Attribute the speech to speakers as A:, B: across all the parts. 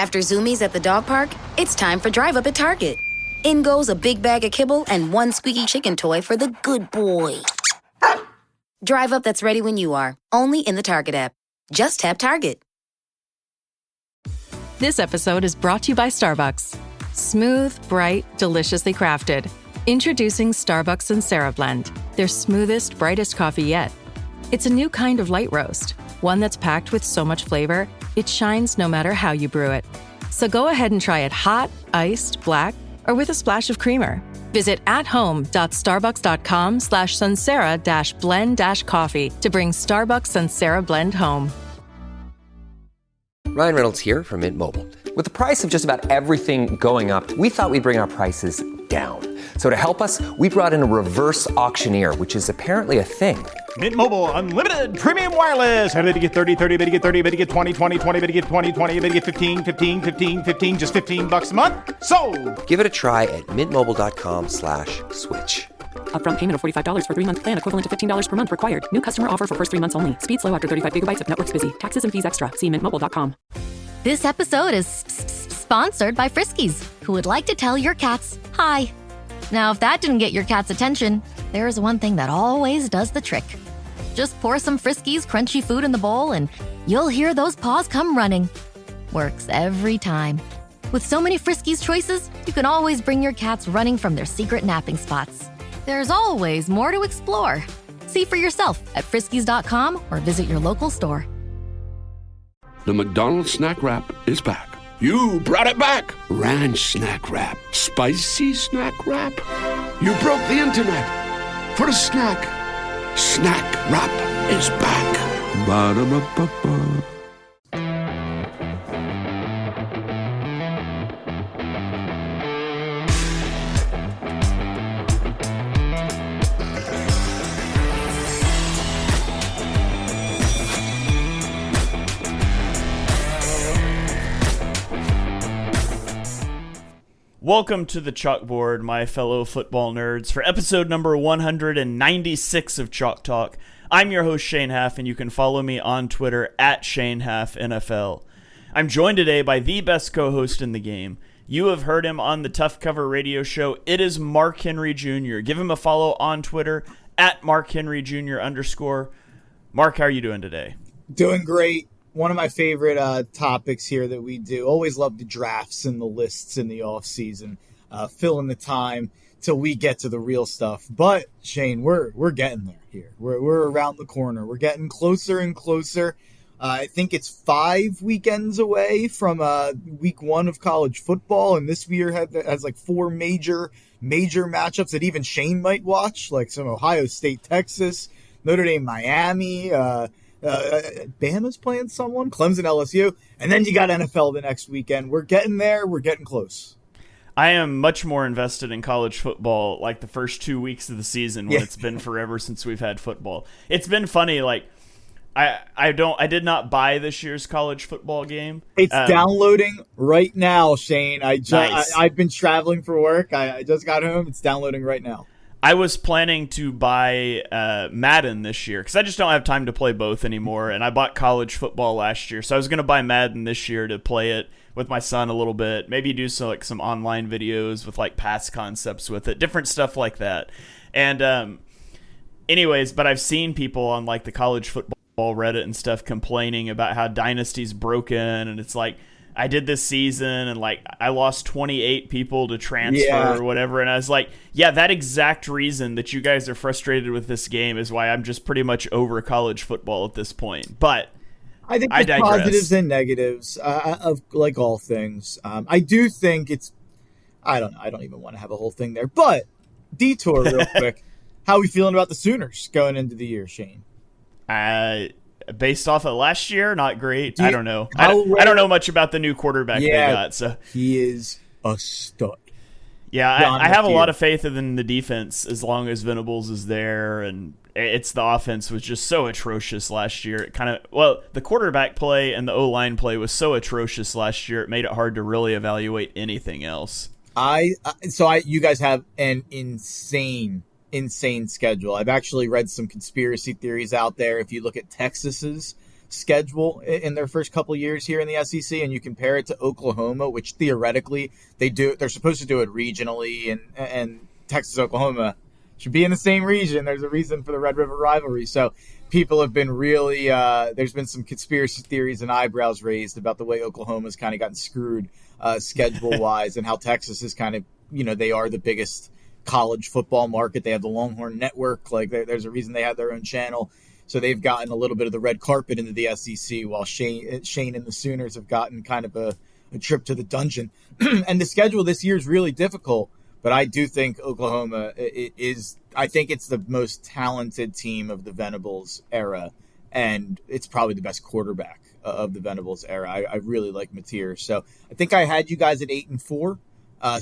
A: After Zoomies at the dog park, it's time for Drive Up at Target. In goes a big bag of kibble and one squeaky chicken toy for the good boy. Drive Up that's ready when you are, only in the Target app. Just tap Target.
B: This episode is brought to you by Starbucks. Smooth, bright, deliciously crafted. Introducing Starbucks Sansera Blend, their smoothest, brightest coffee yet. It's a new kind of light roast, one that's packed with so much flavor, it shines no matter how you brew it. So go ahead and try it hot, iced, black, or with a splash of creamer. Visit athome.starbucks.com/Sansera-blend-coffee to bring Starbucks Sansera Blend home.
C: Ryan Reynolds here from Mint Mobile. With the price of just about everything going up, we thought we'd bring our prices down. So to help us, we brought in a reverse auctioneer, which is apparently a thing.
D: Mint Mobile Unlimited Premium Wireless. How to get 30, 30, bit to get 30, bit to get 20, 20, 20, bit to get 20, 20, bit to get 15, 15, 15, 15, just $15 a month? Sold! Give it a try at mintmobile.com/switch.
E: Upfront payment of $45 for 3-month plan, equivalent to $15 per month required. New customer offer for first 3 months only. Speed slow after 35 gigabytes if network's busy. Taxes and fees extra. See mintmobile.com.
F: This episode is sponsored by Friskies, who would like to tell your cats hi. Now, if that didn't get your cat's attention, there is one thing that always does the trick. Just pour some Friskies crunchy food in the bowl and you'll hear those paws come running. Works every time. With so many Friskies choices, you can always bring your cats running from their secret napping spots. There's always more to explore. See for yourself at friskies.com or visit your local store.
G: The McDonald's snack wrap is back. You brought it back. Ranch snack wrap. Spicy snack wrap. You broke the internet for a snack. Snack wrap is back. Ba-da-ba-ba-ba.
H: Welcome to the chalkboard, my fellow football nerds, for episode number 196 of Chalk Talk. I'm your host, Shane Haff, and you can follow me on Twitter at ShaneHaffNFL. I'm joined today by the best co-host in the game. You have heard him on the Tough Cover radio show. It is Mark Henry Jr. Give him a follow on Twitter at MarkHenryJr_. Mark, how are you doing today?
I: Doing great. One of my favorite topics here that we do. Always love the drafts and the lists in the off season, filling the time till we get to the real stuff. But Shane, we're getting there here. We're around the corner. We're getting closer and closer. I think it's 5 weekends away from week 1 of college football, and this year has like 4 major matchups that even Shane might watch, like some Ohio State, Texas, Notre Dame, Miami. Bama's playing someone, Clemson, LSU, and then you got NFL the next weekend. We're getting there. We're getting close.
H: I am much more invested in college football like the first 2 weeks of the season when it's been forever since we've had football. It's been funny. Like I did not buy this year's college football game.
I: It's downloading right now, Shane.
H: Nice.
I: I've been traveling for work. I just got home. It's downloading right now.
H: I was planning to buy Madden this year because I just don't have time to play both anymore, and I bought college football last year, so I was going to buy Madden this year to play it with my son a little bit, maybe do some online videos with like pass concepts with it, different stuff like that. And anyways, but I've seen people on like the college football Reddit and stuff complaining about how Dynasty's broken, and it's like, I did this season and like I lost 28 people to transfer or whatever, and I was like, yeah, that exact reason that you guys are frustrated with this game is why I'm just pretty much over college football at this point. But
I: I think there's positives and negatives of like all things. I do think I don't know, I don't even want to have a whole thing there, but detour real quick. How are we feeling about the Sooners going into the year, Shane?
H: Based off of last year, not great. I don't know. I don't know much about the new quarterback they got. So
I: he is a stud.
H: Yeah, I have a lot of faith in the defense as long as Venables is there, and it's the offense was just so atrocious last year. It the quarterback play and the O-line play was so atrocious last year. It made it hard to really evaluate anything else.
I: You guys have an insane schedule. I've actually read some conspiracy theories out there. If you look at Texas's schedule in their first couple years here in the SEC, and you compare it to Oklahoma, which theoretically they're supposed to do it regionally, and Texas, Oklahoma should be in the same region. There's a reason for the Red River rivalry. So people have been really there's been some conspiracy theories and eyebrows raised about the way Oklahoma's kind of gotten screwed schedule wise, and how Texas is kind of, they are the biggest college football market. They have the Longhorn Network. Like there's a reason they have their own channel. So they've gotten a little bit of the red carpet into the SEC, while Shane and the Sooners have gotten kind of a trip to the dungeon. And the schedule this year is really difficult, but I do think Oklahoma I think it's the most talented team of the Venables era, and it's probably the best quarterback of the Venables era. I really like Mateer. So I think I had you guys at 8-4.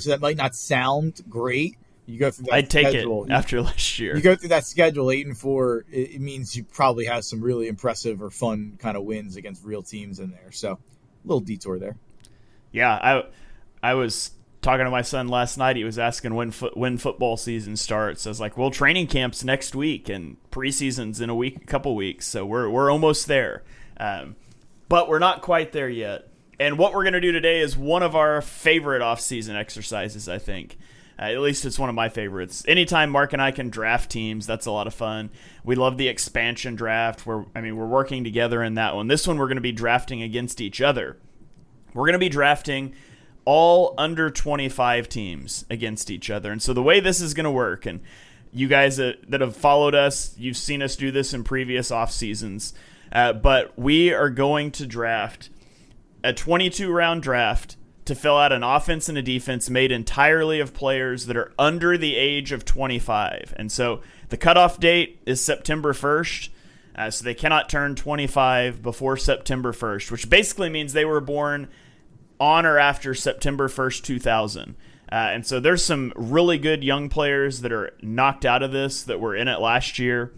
I: So that might not sound great. You go through that
H: I'd take
I: schedule.
H: it after last year.
I: You go through that schedule 8-4. It means you probably have some really impressive or fun kind of wins against real teams in there. So a little detour there.
H: Yeah, I was talking to my son last night. He was asking when football season starts. I was like, well, training camp's next week and preseason's in a couple weeks, so we're almost there. But we're not quite there yet. And what we're going to do today is one of our favorite off-season exercises, I think. At least it's one of my favorites. Anytime Mark and I can draft teams, that's a lot of fun. We love the expansion draft. We're working together in that one. This one, we're going to be drafting against each other. We're going to be drafting all under-25 teams against each other. And so the way this is going to work, and you guys that have followed us, you've seen us do this in previous off seasons, but we are going to draft a 22-round draft to fill out an offense and a defense made entirely of players that are under the age of 25. And so the cutoff date is September 1st, so they cannot turn 25 before September 1st, which basically means they were born on or after September 1st, 2000. And so there's some really good young players that are knocked out of this that were in it last year.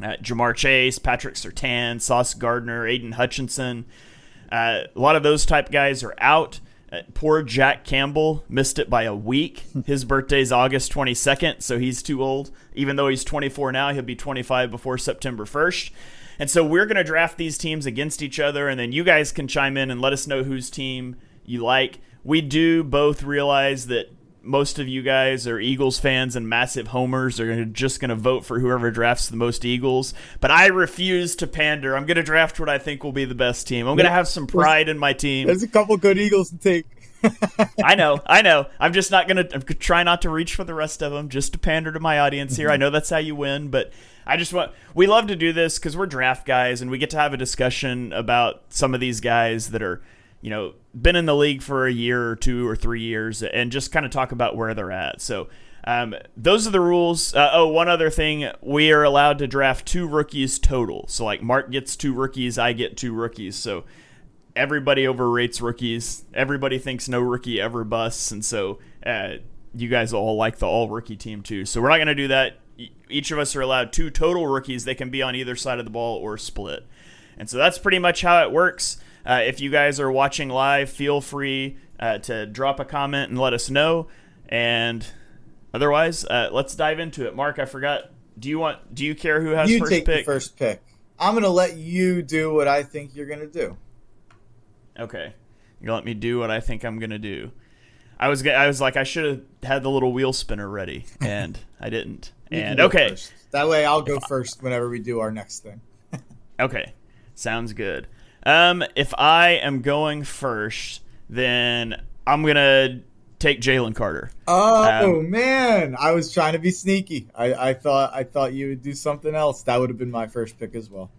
H: Jamar Chase, Patrick Surtain, Sauce Gardner, Aiden Hutchinson. A lot of those type guys are out. Poor Jack Campbell missed it by a week. His birthday's August 22nd, so he's too old. Even though he's 24 now, he'll be 25 before September 1st. And so we're going to draft these teams against each other, and then you guys can chime in and let us know whose team you like. We do both realize that most of you guys are Eagles fans and massive homers. They're just going to vote for whoever drafts the most Eagles. But I refuse to pander. I'm going to draft what I think will be the best team. I'm going to have some pride in my team.
I: There's a couple good Eagles to take.
H: I know. I'm just not going to try not to reach for the rest of them, just to pander to my audience here. I know that's how you win, but we love to do this because we're draft guys and we get to have a discussion about some of these guys that are, been in the league for a year or 2 or 3 years and just kind of talk about where they're at. So those are the rules. One other thing, we are allowed to draft 2 rookies total. So like Mark gets 2 rookies, I get 2 rookies. So everybody overrates rookies. Everybody thinks no rookie ever busts. And so you guys all like the all rookie team too. So we're not going to do that. Each of us are allowed 2 total rookies. They can be on either side of the ball or split. And so that's pretty much how it works. If you guys are watching live, feel free to drop a comment and let us know. And otherwise, let's dive into it. Mark, I forgot. Do you care who has first pick?
I: You take the first pick. I'm going to let you do what I think you're going to do.
H: Okay. You're going to let me do what I think I'm going to do. I was like, I should have had the little wheel spinner ready, and I didn't. And okay.
I: First. That way I'll go first whenever we do our next thing.
H: Okay. Sounds good. If I am going first, then I'm going to take Jalen Carter.
I: Oh, man. I was trying to be sneaky. I thought you would do something else. That would have been my first pick as well.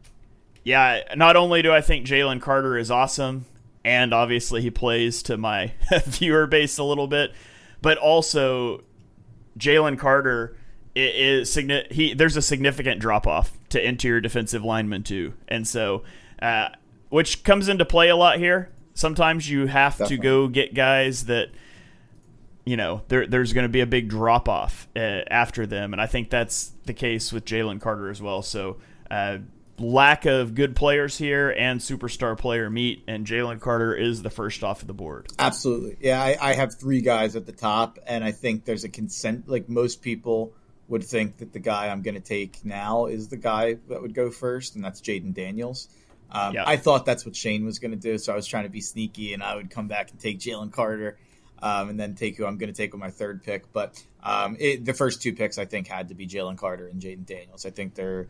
H: Yeah, not only do I think Jalen Carter is awesome, and obviously he plays to my viewer base a little bit, but also Jalen Carter there's a significant drop-off to interior defensive linemen too. And so which comes into play a lot here. Sometimes you have to go get guys that, there's going to be a big drop-off after them, and I think that's the case with Jalen Carter as well. So lack of good players here and superstar player meet, and Jalen Carter is the first off of the board.
I: Absolutely. Yeah, I have 3 guys at the top, and I think there's a consent. Like most people would think that the guy I'm going to take now is the guy that would go first, and that's Jaden Daniels. I thought that's what Shane was going to do, so I was trying to be sneaky, and I would come back and take Jalen Carter, and then take who I'm going to take with my third pick. But the first two picks, I think, had to be Jalen Carter and Jaden Daniels. I think they're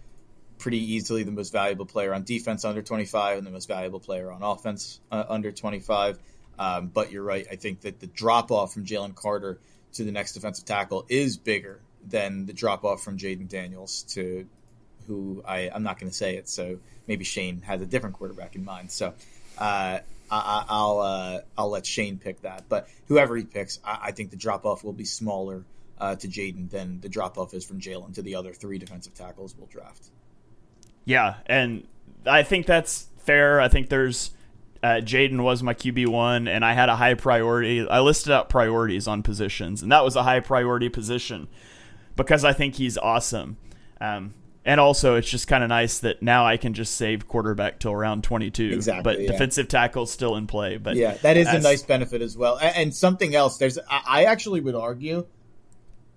I: pretty easily the most valuable player on defense under 25 and the most valuable player on offense under 25. But you're right. I think that the drop-off from Jalen Carter to the next defensive tackle is bigger than the drop-off from Jaden Daniels to who I'm not going to say it, so maybe Shane has a different quarterback in mind. So I'll let Shane pick that. But whoever he picks, I think the drop-off will be smaller to Jaden than the drop-off is from Jalen to the other three defensive tackles we'll draft.
H: Yeah, and I think that's fair. I think there's Jaden was my QB1, and I had a high priority. I listed out priorities on positions, and that was a high priority position because I think he's awesome. And also, it's just kind of nice that now I can just save quarterback till round 22.
I: Exactly.
H: But
I: yeah.
H: Defensive tackle's still in play. But
I: yeah, that is a nice benefit as well. And something else, I actually would argue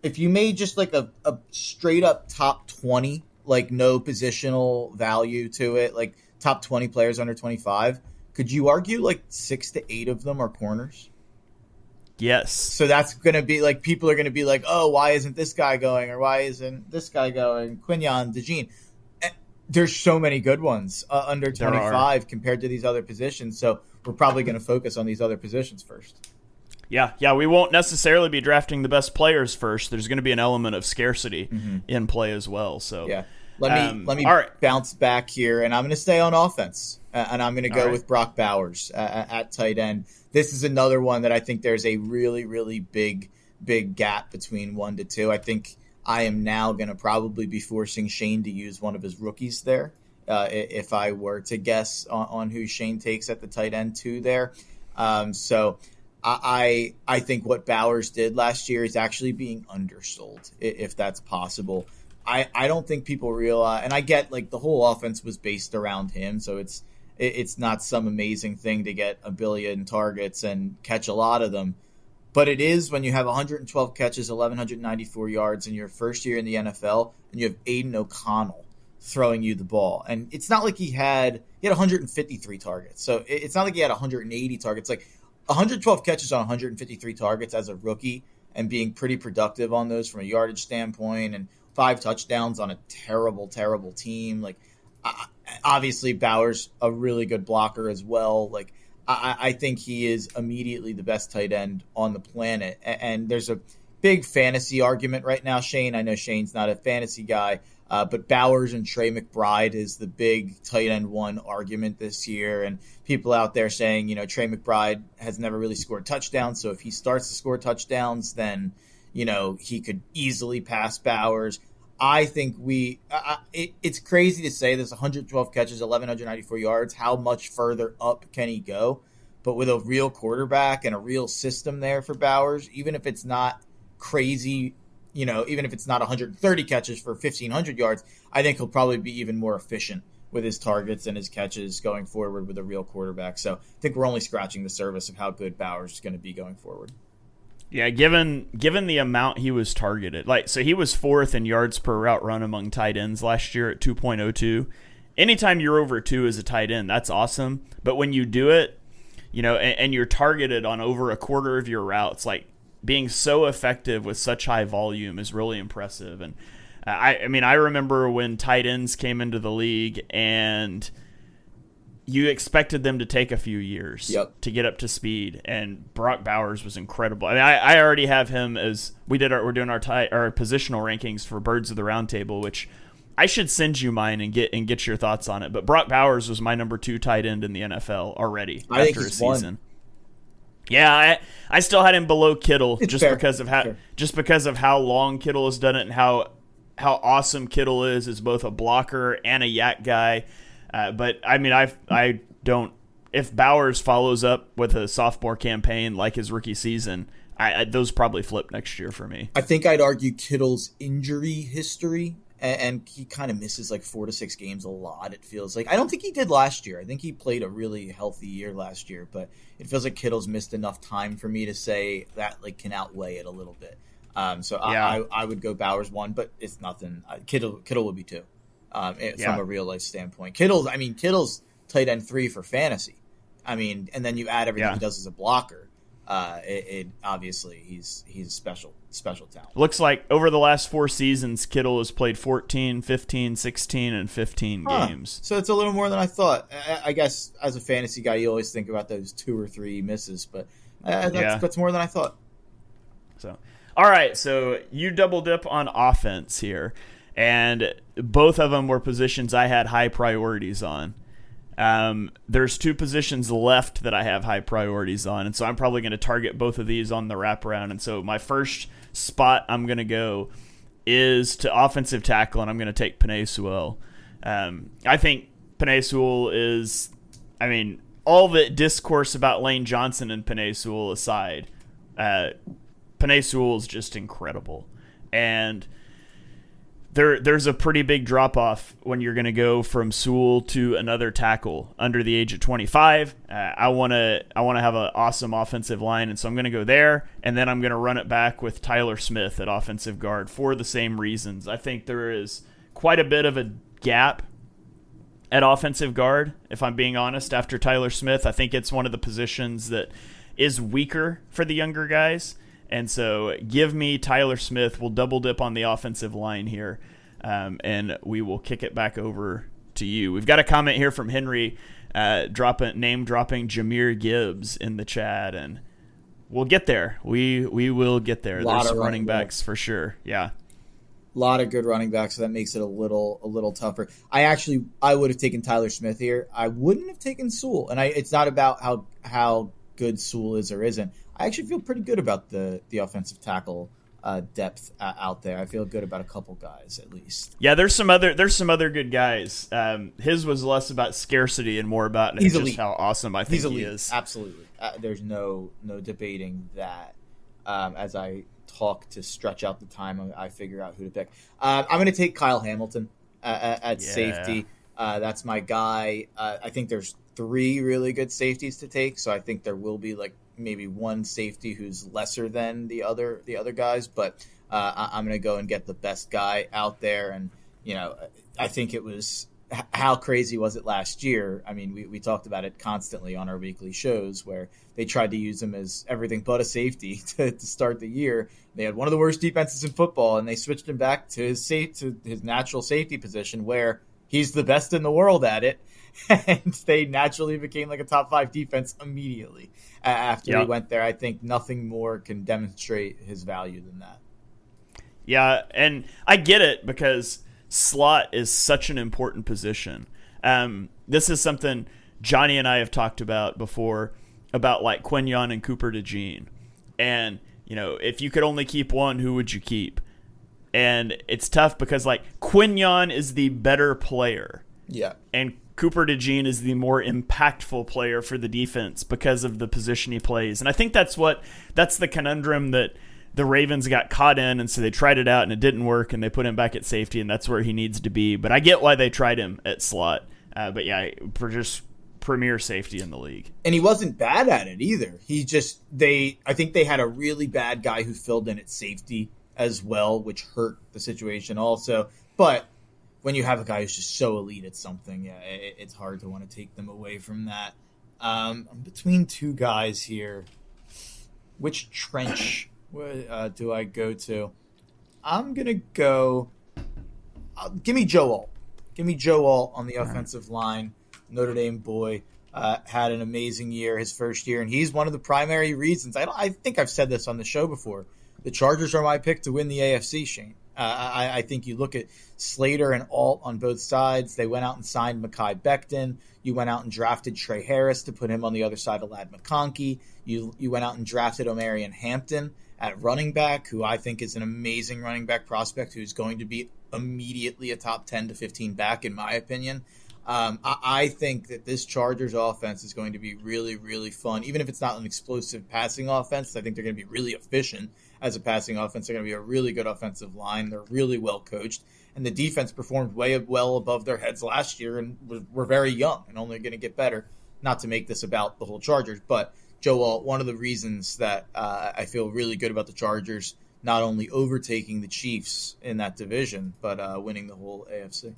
I: if you made just like a straight up top 20, like no positional value to it, like top 20 players under 25, could you argue like 6 to 8 of them are corners?
H: Yes.
I: So that's going to be like, people are going to be like, oh, why isn't this guy going? Or why isn't this guy going? Quinyon, DeJean. There's so many good ones under 25 compared to these other positions. So we're probably going to focus on these other positions first.
H: Yeah. We won't necessarily be drafting the best players first. There's going to be an element of scarcity in play as well. So
I: yeah. Let me bounce back here, and I'm going to stay on offense, and I'm going to go with Brock Bowers at tight end. This is another one that I think there's a really, really big gap between 1 to 2. I think I am now going to probably be forcing Shane to use one of his rookies there if I were to guess on who Shane takes at the tight end 2 there. So I think what Bowers did last year is actually being undersold, if that's possible. I don't think people realize, and I get like the whole offense was based around him, so it's not some amazing thing to get 1 billion targets and catch a lot of them. But it is when you have 112 catches, 1,194 yards in your first year in the NFL, and you have Aiden O'Connell throwing you the ball. And it's not like he had 153 targets. So it's not like he had 180 targets. Like 112 catches on 153 targets as a rookie and being pretty productive on those from a yardage standpoint, and 5 touchdowns on a terrible, terrible team. Like, obviously, Bowers a really good blocker as well. Like, I think he is immediately the best tight end on the planet. And there's a big fantasy argument right now, Shane. I know Shane's not a fantasy guy, but Bowers and Trey McBride is the big tight end 1 argument this year. And people out there saying, Trey McBride has never really scored touchdowns. So if he starts to score touchdowns, then he could easily pass Bowers. I think it's crazy to say this, 112 catches, 1,194 yards. How much further up can he go? But with a real quarterback and a real system there for Bowers, even if it's not crazy, even if it's not 130 catches for 1,500 yards, I think he'll probably be even more efficient with his targets and his catches going forward with a real quarterback. So I think we're only scratching the surface of how good Bowers is going to be going forward.
H: Yeah, given the amount he was targeted, so he was 4th in yards per route run among tight ends last year at 2.02. Anytime you're over 2 as a tight end, that's awesome. But when you do it, and you're targeted on over a quarter of your routes, like being so effective with such high volume is really impressive. And I remember when tight ends came into the league and you expected them to take a few years to get up to speed, and Brock Bowers was incredible. I mean, I already have him as we're doing our positional rankings for Birds of the Round Table, which I should send you mine and get your thoughts on it. But Brock Bowers was my number 2 tight end in the NFL already after a season. Yeah, I still had him below Kittle because of how long Kittle has done it and how awesome Kittle is as both a blocker and a yak guy. But I mean, I don't. If Bowers follows up with a sophomore campaign like his rookie season, those probably flip next year for me.
I: I think I'd argue Kittle's injury history, and he kind of misses like 4 to 6 games a lot. It feels like I don't think he did last year. I think he played a really healthy year last year, but it feels like Kittle's missed enough time for me to say that like can outweigh it a little bit. So yeah. I would go Bowers 1, but it's nothing. Kittle would be 2. From a real life standpoint. Kittle's tight end 3 for fantasy. I mean, and then you add everything he does as a blocker. It obviously he's a special talent.
H: Looks like over the last 4 seasons, Kittle has played 14, 15, 16, and 15 games.
I: So it's a little more than I thought. I guess as a fantasy guy, you always think about those 2 or 3 misses, but that's more than I thought.
H: So, all right, so you double dip on offense here, and both of them were positions I had high priorities on. There's 2 positions left that I have high priorities on, and so I'm probably going to target both of these on the wraparound. And so my first spot I'm going to go is to offensive tackle, and I'm going to take Penei Sewell. I think Penei Sewell is, I mean, all the discourse about Lane Johnson and Penei Sewell aside, Penei Sewell is just incredible. And there's a pretty big drop-off when you're going to go from Sewell to another tackle under the age of 25. I want to have an awesome offensive line, and so I'm going to go there, and then I'm going to run it back with Tyler Smith at offensive guard for the same reasons. I think there is quite a bit of a gap at offensive guard, if I'm being honest, after Tyler Smith. I think it's one of the positions that is weaker for the younger guys. And so give me Tyler Smith. We'll double dip on the offensive line here, and we will kick it back over to you. We've got a comment here from Henry name dropping Jahmyr Gibbs in the chat, and we'll get there. We will get there. There's some running backs for sure. Yeah.
I: A lot of good running backs, so that makes it a little tougher. I would have taken Tyler Smith here. I wouldn't have taken Sewell, and it's not about how good Sewell is or isn't. I actually feel pretty good about the offensive tackle depth out there. I feel good about a couple guys at least.
H: Yeah, there's some other good guys. His was less about scarcity and more about just elite. How awesome I think he is.
I: Absolutely, there's no debating that. As I talk to stretch out the time, I figure out who to pick. I'm going to take Kyle Hamilton at safety. That's my guy. I think there's 3 really good safeties to take, so I think there will be maybe one safety who's lesser than the other guys, but I'm going to go and get the best guy out there. And I think it was, how crazy was it last year? I mean, we talked about it constantly on our weekly shows where they tried to use him as everything but a safety to start the year. They had one of the worst defenses in football, and they switched him back to his natural safety position where he's the best in the world at it. And they naturally became a top 5 defense immediately after he went there. I think nothing more can demonstrate his value than that.
H: Yeah, and I get it because slot is such an important position. This is something Johnny and I have talked about before, about Quinyon and Cooper DeJean. And, if you could only keep one, who would you keep? And it's tough because Quinyon is the better player.
I: Yeah.
H: And Cooper DeJean is the more impactful player for the defense because of the position he plays. And I think that's the conundrum that the Ravens got caught in, and so they tried it out and it didn't work, and they put him back at safety, and that's where he needs to be. But I get why they tried him at slot. But yeah, for just premier safety in the league.
I: And he wasn't bad at it either. I think they had a really bad guy who filled in at safety as well, which hurt the situation also. But when you have a guy who's just so elite at something, it's hard to want to take them away from that. I'm between 2 guys here. Which trench do I go to? I'm going to go... give me Joe Alt. Give me Joe Alt on the offensive line. Notre Dame boy. Had an amazing year, his first year, and he's one of the primary reasons. I think I've said this on the show before. The Chargers are my pick to win the AFC, Shane. I think you look at Slater and Alt on both sides. They went out and signed Mekhi Becton. You went out and drafted Trey Harris to put him on the other side of Ladd McConkey. You went out and drafted Omarion Hampton at running back, who I think is an amazing running back prospect who's going to be immediately a top 10 to 15 back, in my opinion. I think that this Chargers offense is going to be really, really fun. Even if it's not an explosive passing offense, I think they're going to be really efficient as a passing offense. They're going to be a really good offensive line. They're really well coached. And the defense performed way well above their heads last year and were very young and only going to get better. Not to make this about the whole Chargers, but Joe Alt, one of the reasons that I feel really good about the Chargers, not only overtaking the Chiefs in that division, but winning the whole AFC.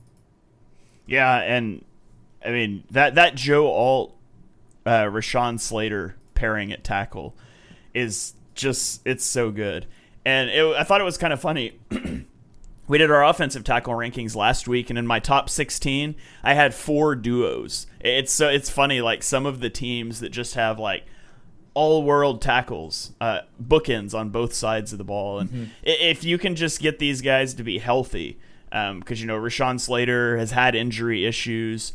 H: Yeah, and I mean, that Joe Alt, Rashawn Slater pairing at tackle is just, it's so good. And I thought it was kind of funny. We did our offensive tackle rankings last week, and in my top 16, I had 4 duos. It's funny, like some of the teams that just have like all-world tackles, bookends on both sides of the ball. And if you can just get these guys to be healthy, because, Rashawn Slater has had injury issues.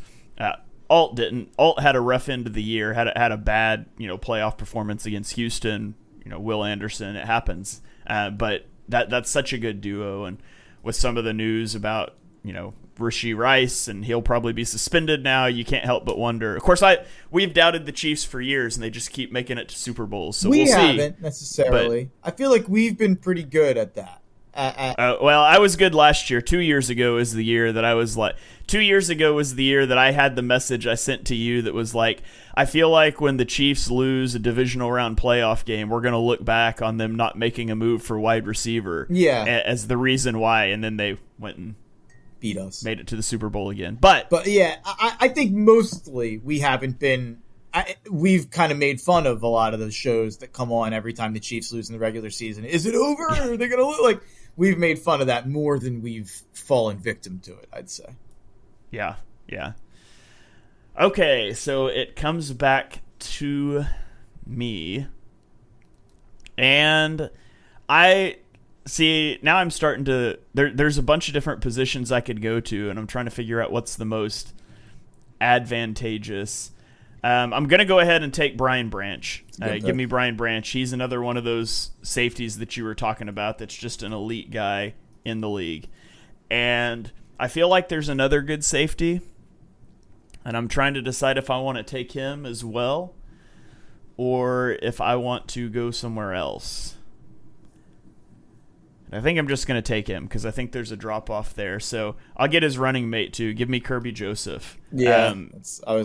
H: Alt didn't. Alt had a rough end of the year, had a bad, playoff performance against Houston. Will Anderson, it happens. But that's such a good duo. And with some of the news about, Rashee Rice, and he'll probably be suspended now, you can't help but wonder. Of course, we've doubted the Chiefs for years, and they just keep making it to Super Bowls. So we'll see.
I: We haven't necessarily. I feel like we've been pretty good at that.
H: Well, I was good last year. 2 years ago is the year that I was like. 2 years ago was the year that I had the message I sent to you that was like, I feel like when the Chiefs lose a divisional round playoff game, we're going to look back on them not making a move for wide receiver as the reason why. And then they went and
I: beat us,
H: made it to the Super Bowl again. But
I: yeah, I think mostly we haven't been. We've kind of made fun of a lot of those shows that come on every time the Chiefs lose in the regular season. Is it over? Are they going to lose? Like, we've made fun of that more than we've fallen victim to it, I'd say.
H: Yeah. Okay, so it comes back to me. And I see, now I'm starting to... There's a bunch of different positions I could go to, and I'm trying to figure out what's the most advantageous. I'm going to go ahead and take Brian Branch. Give me Brian Branch. He's another one of those safeties that you were talking about that's just an elite guy in the league. And I feel like there's another good safety, and I'm trying to decide if I want to take him as well or if I want to go somewhere else. I think I'm just going to take him because I think there's a drop-off there. So I'll get his running mate, too. Give me Kirby Joseph.
I: Yeah,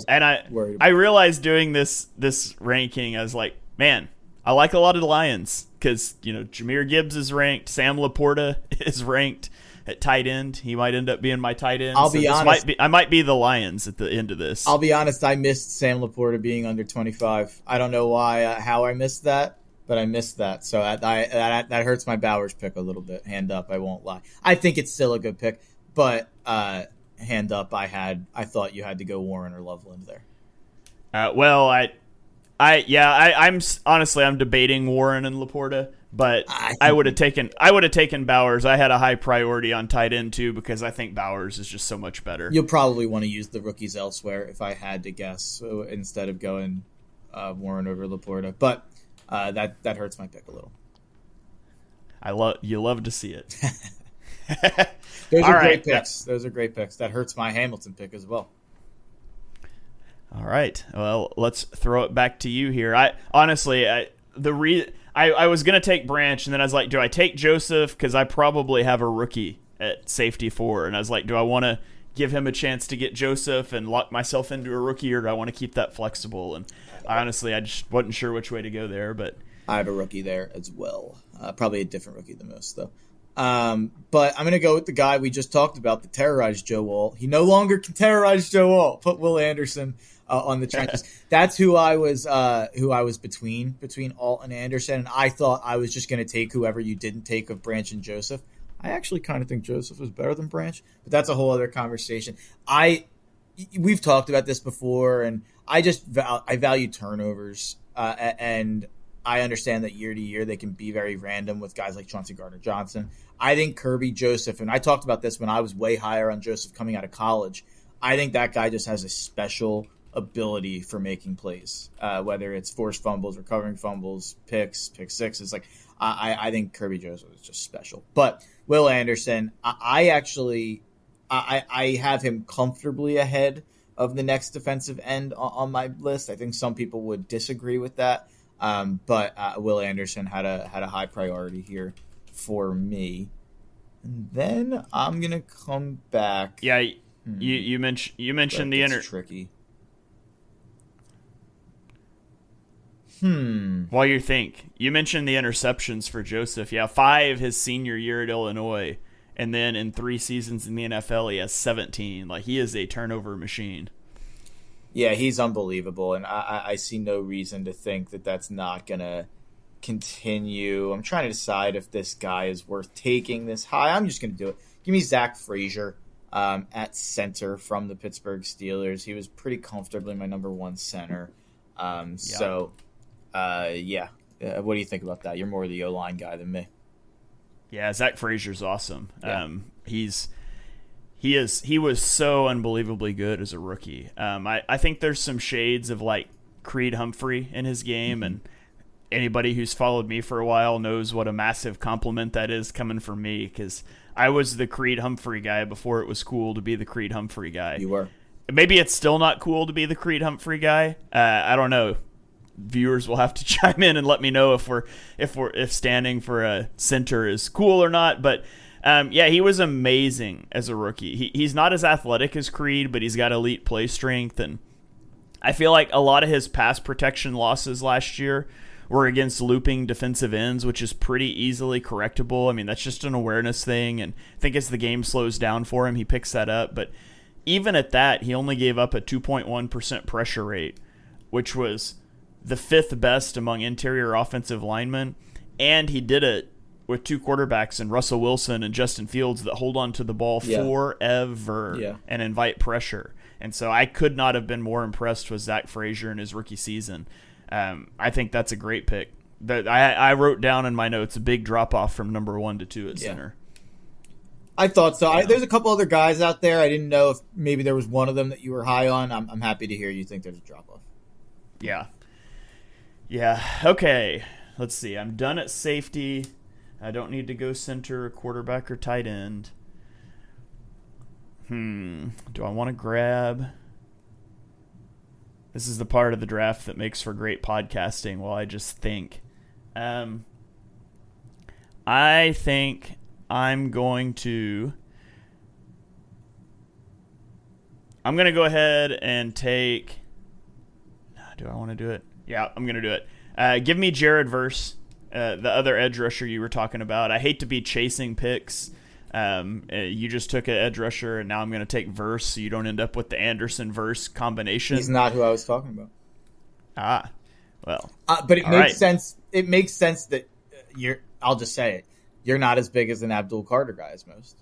H: I realized doing this ranking, I was like, man, I like a lot of the Lions because, Jahmyr Gibbs is ranked. Sam Laporta is ranked at tight end. He might end up being my tight end.
I: I'll be honest.
H: I might be the Lions at the end of this.
I: I'll be honest. I missed Sam Laporta being under 25. I don't know how I missed that. But I missed that, so that hurts my Bowers pick a little bit. Hand up, I won't lie. I think it's still a good pick, but hand up, I thought you had to go Warren or Loveland there.
H: I'm honestly I'm debating Warren and Laporta, but I would have taken Bowers. I had a high priority on tight end too because I think Bowers is just so much better.
I: You'll probably want to use the rookies elsewhere if I had to guess, instead of going Warren over Laporta, but. That hurts my pick a little.
H: You love to see it.
I: Those are great picks. Those are great picks. That hurts my Hamilton pick as well.
H: All right. Well, let's throw it back to you here. I was going to take Branch, and then I was like, do I take Joseph? Because I probably have a rookie at safety 4. And I was like, do I want to give him a chance to get Joseph and lock myself into a rookie, or do I want to keep that flexible? And honestly, I just wasn't sure which way to go there. But
I: I have a rookie there as well. Probably a different rookie than most, though. But I'm going to go with the guy we just talked about that terrorized Joe Alt. He no longer can terrorize Joe Alt. Put Will Anderson on the trenches. That's who I was between Alt and Anderson. And I thought I was just going to take whoever you didn't take of Branch and Joseph. I actually kind of think Joseph is better than Branch, but that's a whole other conversation. We've talked about this before, and I value turnovers, and I understand that year to year they can be very random with guys like Chauncey Gardner-Johnson. I think Kirby Joseph, and I talked about this when I was way higher on Joseph coming out of college, I think that guy just has a special ability for making plays, whether it's forced fumbles, recovering fumbles, pick sixes. Like I think Kirby Joseph is just special. But Will Anderson, I have him comfortably ahead of the next defensive end on my list. I think some people would disagree with that, but Will Anderson had a high priority here for me. And then I'm gonna come back.
H: Yeah, you mentioned the
I: tricky.
H: While you think, you mentioned the interceptions for Joseph. Yeah, 5 his senior year at Illinois, and then in 3 seasons in the NFL, he has 17. Like, he is a turnover machine.
I: Yeah, he's unbelievable, and I see no reason to think that that's not going to continue. I'm trying to decide if this guy is worth taking this high. I'm just going to do it. Give me Zach Frazier at center from the Pittsburgh Steelers. He was pretty comfortably my number one center. So, yeah. What do you think about that? You're more the O-line guy than me.
H: Yeah, Zach Frazier's awesome.
I: Yeah.
H: He was so unbelievably good as a rookie. I think there's some shades of like Creed Humphrey in his game, and anybody who's followed me for a while knows what a massive compliment that is coming from me, because I was the Creed Humphrey guy before it was cool to be the Creed Humphrey guy.
I: You were.
H: Maybe it's still not cool to be the Creed Humphrey guy. I don't know. Viewers will have to chime in and let me know if standing for a center is cool or not. But yeah, he was amazing as a rookie. He's not as athletic as Creed, but he's got elite play strength, and I feel like a lot of his pass protection losses last year were against looping defensive ends, which is pretty easily correctable. I mean, that's just an awareness thing, and I think as the game slows down for him, he picks that up. But even at that, he only gave up a 2.1% pressure rate, which was the fifth best among interior offensive linemen, and he did it with two quarterbacks in Russell Wilson and Justin Fields that hold on to the ball forever and invite pressure. And so I could not have been more impressed with Zach Frazier in his rookie season. I think that's a great pick. I wrote down in my notes a big drop-off from number 1 to 2 at center.
I: I thought so. There's a couple other guys out there. I didn't know if maybe there was one of them that you were high on. I'm happy to hear you think there's a drop-off.
H: Yeah. Okay. Let's see. I'm done at safety. I don't need to go center, quarterback, or tight end. Do I want to grab... This is the part of the draft that makes for great podcasting while I just think. I think I'm going to go ahead and take... Do I want to do it? Yeah, I'm going to do it. Give me Jared Verse, the other edge rusher you were talking about. I hate to be chasing picks. You just took an edge rusher, and now I'm going to take Verse, so you don't end up with the Anderson-Verse combination.
I: He's not who I was talking about.
H: Well.
I: But it makes sense. It makes sense that I'll just say it. You're not as big as an Abdul Carter guy as most.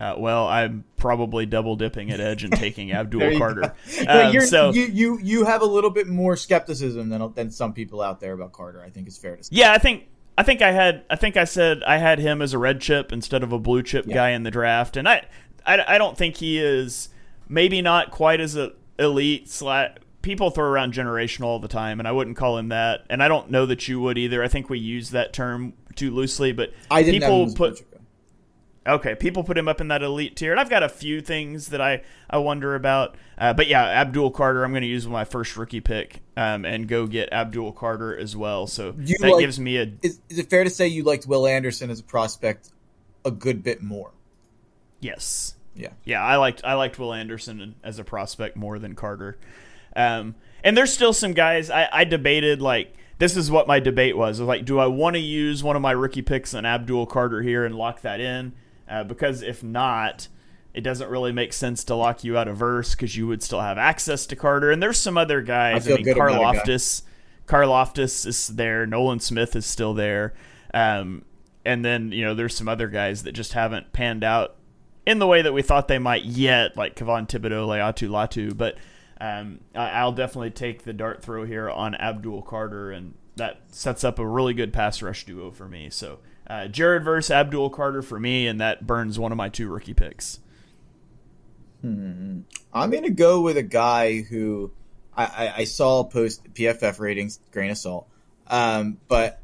H: Well, I'm probably double dipping at edge and taking Abdul Carter.
I: So you have a little bit more skepticism than some people out there about Carter. I think it's fair to say.
H: Yeah, I think I said I had him as a red chip instead of a blue chip guy in the draft, and I don't think he is, maybe not quite as elite. People throw around generational all the time, and I wouldn't call him that, and I don't know that you would either. I think we use that term too loosely, but people put him up in that elite tier, and I've got a few things that I wonder about. But yeah, Abdul Carter, I'm going to use my first rookie pick and go get Abdul Carter as well. So gives me a...
I: Is it fair to say you liked Will Anderson as a prospect a good bit more?
H: Yes.
I: Yeah.
H: Yeah, I liked Will Anderson as a prospect more than Carter. And there's still some guys I debated, like... This is what my debate was. Like, do I want to use one of my rookie picks on Abdul Carter here and lock that in? Because if not, it doesn't really make sense to lock you out of Verse, because you would still have access to Carter. And there's some other guys. Carl Loftus is there. Nolan Smith is still there. And then, there's some other guys that just haven't panned out in the way that we thought they might yet, like Kevon Thibodeau, Leatu Latu. But I'll definitely take the dart throw here on Abdul Carter, and that sets up a really good pass rush duo for me. So Jared Verse, Abdul Carter for me, and that burns one of my 2 rookie picks.
I: I'm going to go with a guy who I saw post PFF ratings, grain of salt, but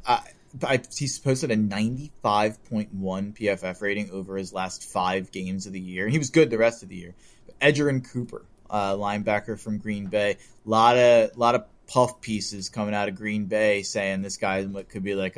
I: he's posted a 95.1 PFF rating over his last 5 games of the year. And he was good the rest of the year. But Edgerrin Cooper, linebacker from Green Bay, lot of puff pieces coming out of Green Bay saying this guy could be like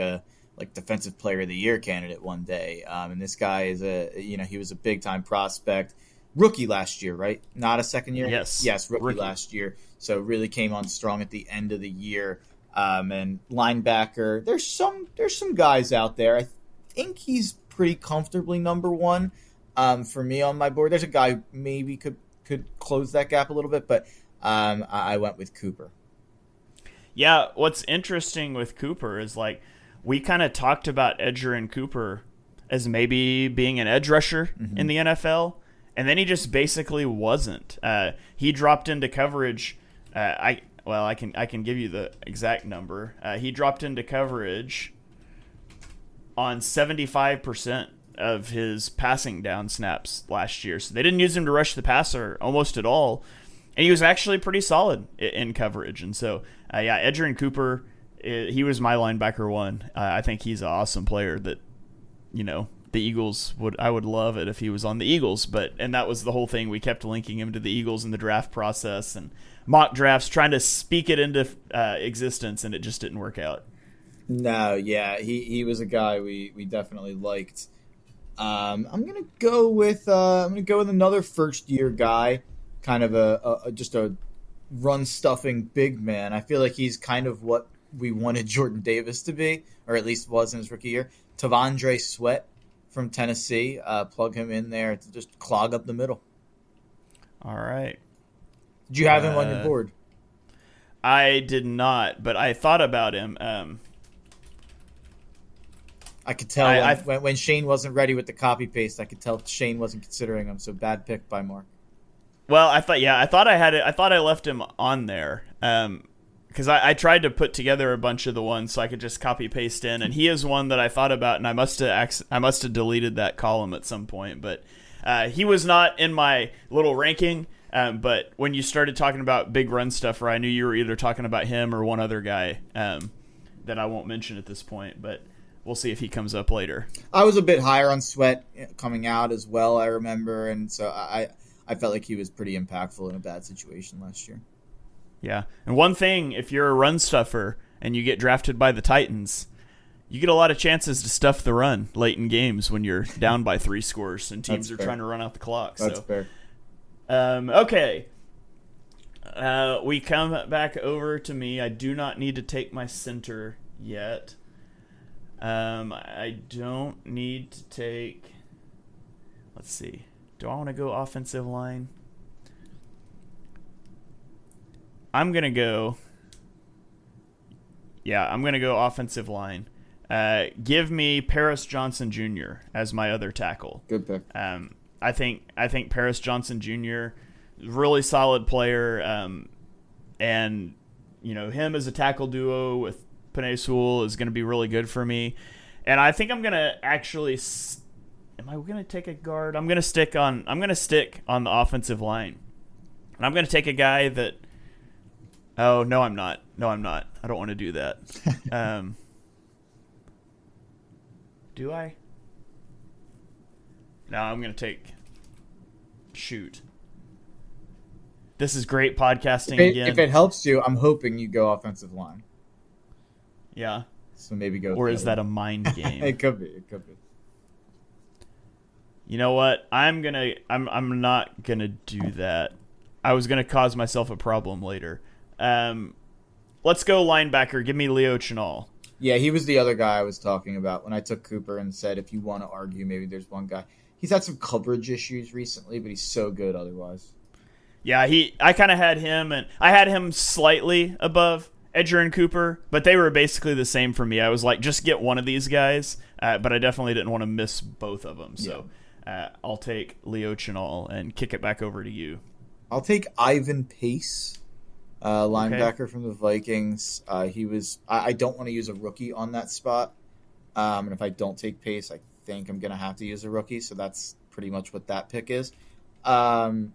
I: defensive player of the year candidate one day. And this guy is he was a big time prospect, rookie last year, right? Not a second year. Yes, rookie last year. So really came on strong at the end of the year. And linebacker, there's some guys out there. I think he's pretty comfortably number 1 for me on my board. There's a guy who maybe could close that gap a little bit, but I went with Cooper.
H: Yeah, what's interesting with Cooper is like we kind of talked about Edgerrin Cooper as maybe being an edge rusher in the NFL, and then he just basically wasn't. He dropped into coverage. I can give you the exact number. He dropped into coverage on 75% of his passing down snaps last year. So they didn't use him to rush the passer almost at all. And he was actually pretty solid in coverage. And so, Edgerrin Cooper, he was my linebacker one. I think he's an awesome player that, the Eagles I would love it if he was on the Eagles. And that was the whole thing. We kept linking him to the Eagles in the draft process and mock drafts, trying to speak it into existence, and it just didn't work out.
I: No, yeah, he was a guy we definitely liked. I'm gonna go with another first year guy, kind of just a run stuffing big man. I feel like he's kind of what we wanted Jordan Davis to be, or at least was in his rookie year. Tavondre Sweat from Tennessee. Plug him in there to just clog up the middle.
H: All right.
I: Did you have him on your board?
H: I did not, but I thought about him.
I: I could tell when Shane wasn't ready with the copy paste. I could tell Shane wasn't considering him. So bad pick by Mark.
H: Well, I thought I had it. I thought I left him on there because I tried to put together a bunch of the ones so I could just copy paste in, and he is one that I thought about, and I must have deleted that column at some point. But he was not in my little ranking. But when you started talking about big run stuffer, I knew you were either talking about him or one other guy that I won't mention at this point. But we'll see if he comes up later.
I: I was a bit higher on Sweat coming out as well, I remember. And so I felt like he was pretty impactful in a bad situation last year.
H: Yeah. And one thing, if you're a run stuffer and you get drafted by the Titans, you get a lot of chances to stuff the run late in games when you're down by 3 scores and teams are trying to run out the clock.
I: That's fair.
H: Okay. We come back over to me. I do not need to take my center yet. I don't need to take... Let's see. Do I want to go offensive line? I'm going to go... Yeah, I'm going to go offensive line. Give me Paris Johnson Jr. as my other tackle.
I: Good pick.
H: I think Paris Johnson Jr. really solid player, and him as a tackle duo with Penei Sewell is going to be really good for me. And I think I'm going to actually. Am I going to take a guard? I'm going to stick on the offensive line, and I'm going to take a guy that. Oh no, I'm not. I don't want to do that. Do I? No, I'm going to take... Shoot. This is great podcasting again.
I: If it helps you, I'm hoping you go offensive line.
H: Yeah.
I: So maybe go...
H: Or is that a mind game?
I: It could be.
H: You know what? I'm not going to do that. I was going to cause myself a problem later. Let's go linebacker. Give me Leo Chenal.
I: Yeah, he was the other guy I was talking about when I took Cooper and said, if you want to argue, maybe there's one guy. He's had some coverage issues recently, but he's so good otherwise.
H: Yeah, I kind of had him, and I had him slightly above Edgerrin Cooper, but they were basically the same for me. I was like, just get one of these guys, but I definitely didn't want to miss both of them. So I'll take Leo Chenal and kick it back over to you.
I: I'll take Ivan Pace. Linebacker from the Vikings. He was. I don't want to use a rookie on that spot. And if I don't take Pace, I think I'm going to have to use a rookie. So that's pretty much what that pick is.
H: Ooh,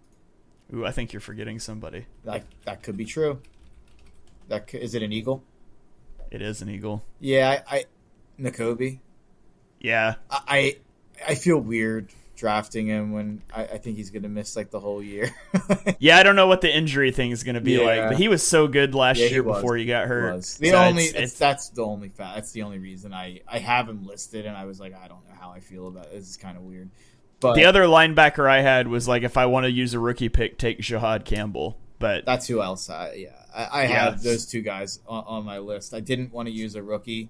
H: I think you're forgetting somebody.
I: That could be true. Is it an Eagle?
H: It is an Eagle.
I: Yeah, Nakobe.
H: Yeah.
I: I feel weird drafting him when I think he's going to miss like the whole year.
H: Yeah, I don't know what the injury thing is going to be like, but he was so good last year before he got hurt.
I: That's the only reason I have him listed, and I was like, I don't know how I feel about it. This is kind of weird. But
H: the other linebacker I had was like, if I want to use a rookie pick, take Jahad Campbell. But
I: that's who else. I have those two guys on my list. I didn't want to use a rookie,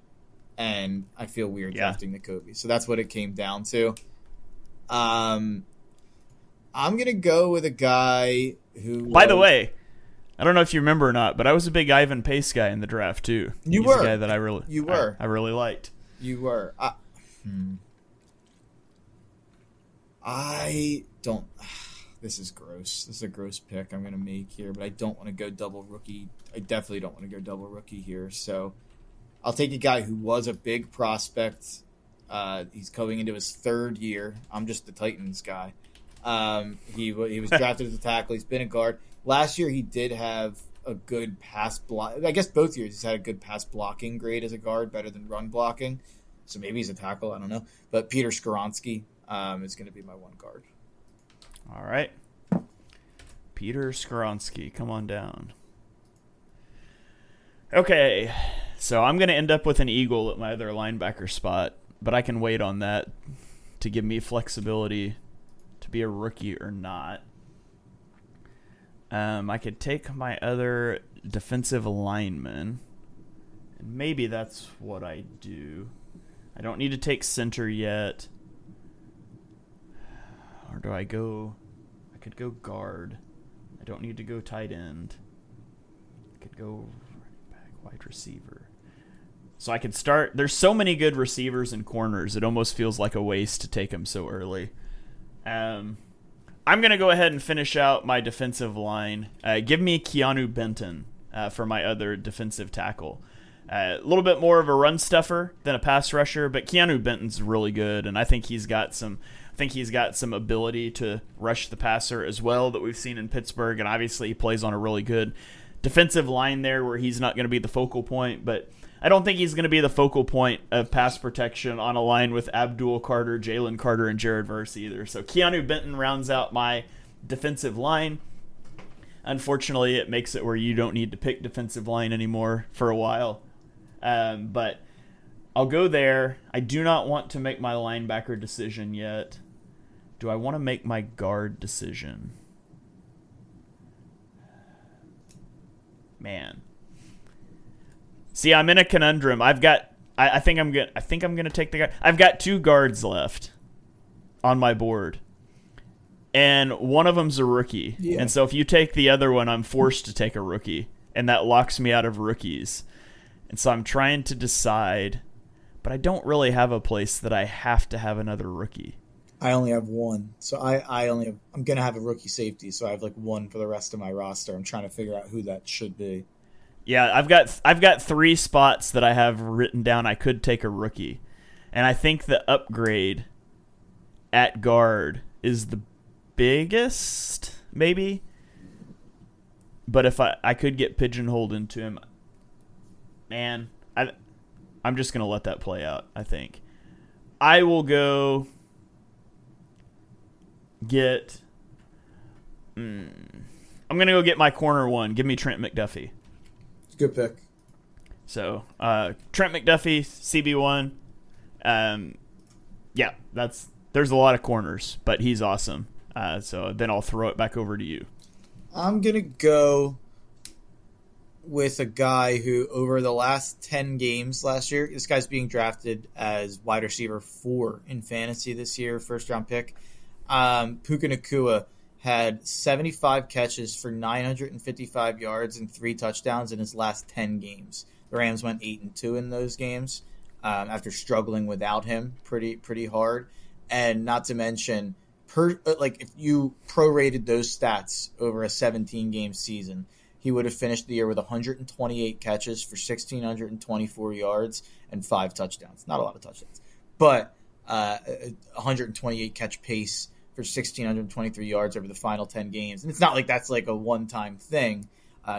I: and I feel weird drafting Nakobe. So that's what it came down to. I'm gonna go with a guy who.
H: By the way, I don't know if you remember or not, but I was a big Ivan Pace guy in the draft too.
I: You
H: He's
I: were
H: a guy that I really liked.
I: You were. I don't. This is gross. This is a gross pick I'm going to make here, but I don't want to go double rookie. I definitely don't want to go double rookie here. So I'll take a guy who was a big prospect. He's going into his third year. I'm just the Titans guy. He was drafted as a tackle. He's been a guard. Last year he did have a good pass block. I guess both years he's had a good pass blocking grade as a guard, better than run blocking. So maybe he's a tackle. I don't know. But Peter Skoronsky is going to be my one guard.
H: All right. Peter Skoronsky, come on down. Okay, so I'm going to end up with an Eagle at my other linebacker spot, but I can wait on that to give me flexibility to be a rookie or not. I could take my other defensive lineman, and maybe that's what I do. I don't need to take center yet. Or do I go... I could go guard. I don't need to go tight end. I could go running back, wide receiver. So I could start... There's so many good receivers and corners, it almost feels like a waste to take them so early. I'm going to go ahead and finish out my defensive line. Give me Keanu Benton for my other defensive tackle. A little bit more of a run stuffer than a pass rusher, but Keanu Benton's really good, and I think he's got some ability to rush the passer as well that we've seen in Pittsburgh, and obviously he plays on a really good defensive line there where he's not going to be the focal point, but I don't think he's going to be the focal point of pass protection on a line with Abdul Carter, Jalen Carter, and Jared Verse either. So Keanu Benton rounds out my defensive line. Unfortunately, it makes it where you don't need to pick defensive line anymore for a while. But I'll go there. I do not want to make my linebacker decision yet. Do I want to make my guard decision? Man. See, I'm in a conundrum. I think I'm gonna take the guard. I've got two guards left on my board, and one of them's a rookie. Yeah. And so if you take the other one, I'm forced to take a rookie, and that locks me out of rookies. And so I'm trying to decide, but I don't really have a place that I have to have another rookie.
I: I only have one, so I'm gonna have a rookie safety, so I have like one for the rest of my roster. I'm trying to figure out who that should be.
H: Yeah, I've got 3 spots that I have written down. I could take a rookie, and I think the upgrade at guard is the biggest, maybe. But if I could get pigeonholed into him, man, I'm just gonna let that play out. I think I will go get. I'm gonna go get my corner one. Give me Trent McDuffie.
I: Good pick.
H: So, Trent McDuffie, CB1. Yeah, there's a lot of corners, but he's awesome. So then I'll throw it back over to you.
I: I'm going to go with a guy who, over the last 10 games last year, this guy's being drafted as wide receiver 4 in fantasy this year, first-round pick. Puka Nacua had 75 catches for 955 yards and 3 touchdowns in his last 10 games. The Rams went 8-2 in those games after struggling without him pretty hard. And not to mention, if you prorated those stats over a 17-game season, he would have finished the year with 128 catches for 1,624 yards and 5 touchdowns. Not a lot of touchdowns, but 128 catch pace for 1,623 yards over the final 10 games. And it's not like that's like a one-time thing.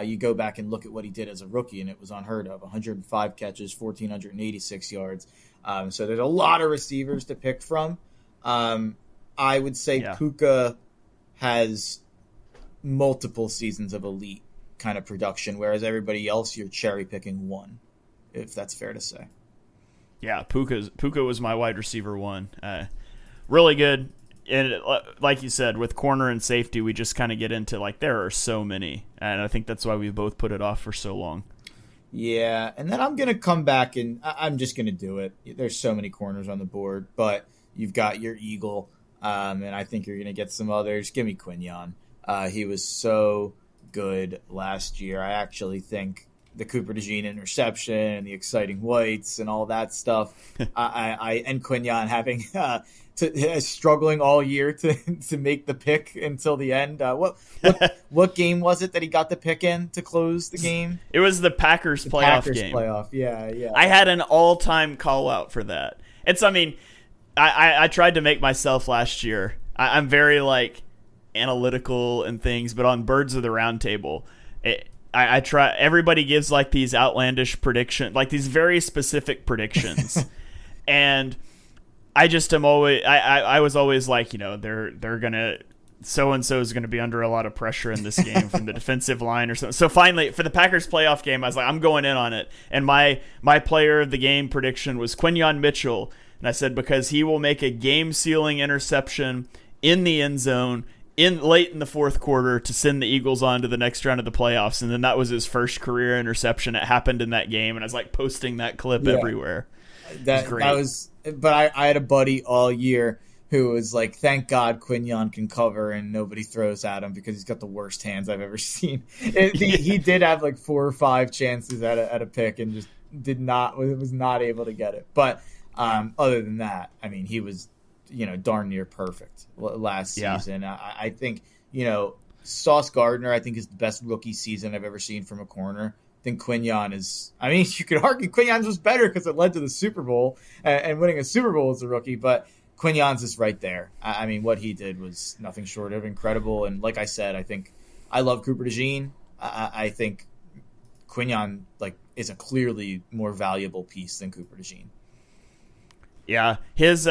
I: You go back and look at what he did as a rookie, and it was unheard of. 105 catches, 1,486 yards. So there's a lot of receivers to pick from. I would say Puka has multiple seasons of elite kind of production, whereas everybody else, you're cherry-picking one, if that's fair to say.
H: Yeah, Puka was my wide receiver 1. Really good. And like you said, with corner and safety, we just kind of get into, like, there are so many. And I think that's why we both put it off for so long.
I: Yeah, and then I'm going to come back and I'm just going to do it. There's so many corners on the board, but you've got your Eagle, and I think you're going to get some others. Give me Quinyon. He was so good last year. I actually think the Cooper DeJean interception and the exciting whites and all that stuff, and Quinyon having struggling all year to make the pick until the end. What game was it that he got the pick in to close the game?
H: It was the Packers playoff game.
I: Yeah.
H: I had an all-time call-out for that. I tried to make myself last year. I'm very, analytical and things, but on Birds of the Round Table, I try. Everybody gives, these outlandish predictions, these very specific predictions. And I just am always, I was always they're going to, so-and-so is going to be under a lot of pressure in this game from the defensive line or something. So finally, for the Packers playoff game, I was like, I'm going in on it. And my player of the game prediction was Quinyon Mitchell. And I said, because he will make a game-sealing interception in the end zone late in the fourth quarter to send the Eagles on to the next round of the playoffs. And then that was his first career interception. It happened in that game. And I was posting that clip everywhere.
I: That was, but I had a buddy all year who was like, thank God Quinyon can cover and nobody throws at him because he's got the worst hands I've ever seen. He did have 4 or 5 chances at a pick and just was not able to get it. But other than that, I mean, he was, darn near perfect last season. I think, Sauce Gardner, I think, is the best rookie season I've ever seen from a corner. I think Quinyon is, you could argue Quinyon's was better because it led to the Super Bowl and winning a Super Bowl as a rookie, but Quinyon's is right there. What he did was nothing short of incredible. And like I said, I think I love Cooper DeJean. I think Quinyon is a clearly more valuable piece than Cooper DeJean.
H: Yeah, his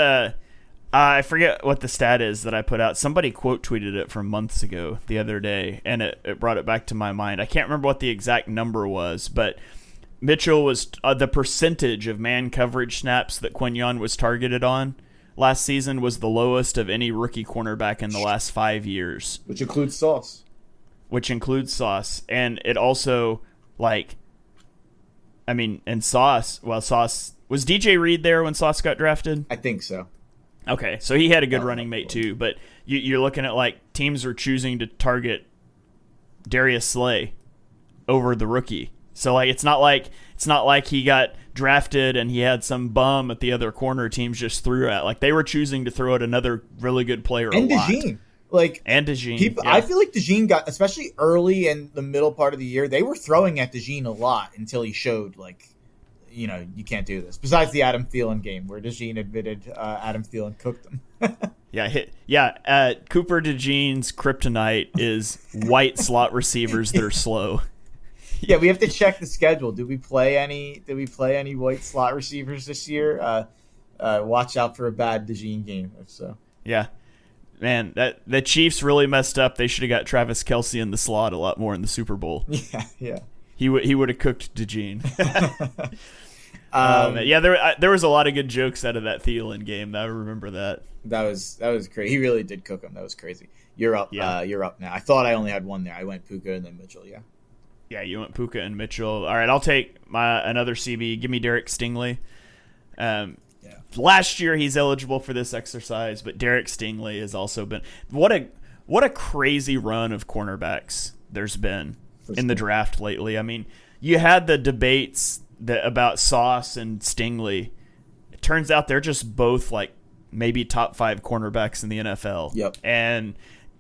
H: I forget what the stat is that I put out. Somebody quote tweeted it from months ago the other day, and it brought it back to my mind. I can't remember what the exact number was, but Mitchell was the percentage of man coverage snaps that Quinyon was targeted on last season was the lowest of any rookie cornerback in the last 5 years.
I: Which includes Sauce.
H: And it also, and Sauce, Sauce, was DJ Reed there when Sauce got drafted?
I: I think so.
H: Okay, so he had a good running mate too, but you're looking at teams are choosing to target Darius Slay over the rookie. So it's not like he got drafted and he had some bum at the other corner teams just threw at. They were choosing to throw at another really good player
I: and
H: a lot.
I: DeJean.
H: And DeJean.
I: I feel like DeJean got, especially early in the middle part of the year, they were throwing at DeJean a lot until he showed you can't do this. Besides the Adam Thielen game where DeJean admitted Adam Thielen cooked him.
H: Cooper DeJean's kryptonite is white slot receivers that are slow.
I: Yeah, we have to check the schedule. Did we play any white slot receivers this year? Watch out for a bad DeJean game if so.
H: Yeah. Man, the Chiefs really messed up. They should have got Travis Kelce in the slot a lot more in the Super Bowl.
I: Yeah.
H: He would have cooked DeJean. There was a lot of good jokes out of that Thielen game. I remember that.
I: That was crazy. He really did cook him. That was crazy. You're up.
H: Yeah.
I: You're up now. I thought I only had one there. I went Puka and then Mitchell. Yeah.
H: Yeah, you went Puka and Mitchell. All right, I'll take another CB. Give me Derek Stingley. Last year he's eligible for this exercise, but Derek Stingley has also been what a crazy run of cornerbacks there's been in the draft lately. I mean, you had the debates about Sauce and Stingley. It turns out they're just both maybe top 5 cornerbacks in the NFL.
I: Yep.
H: And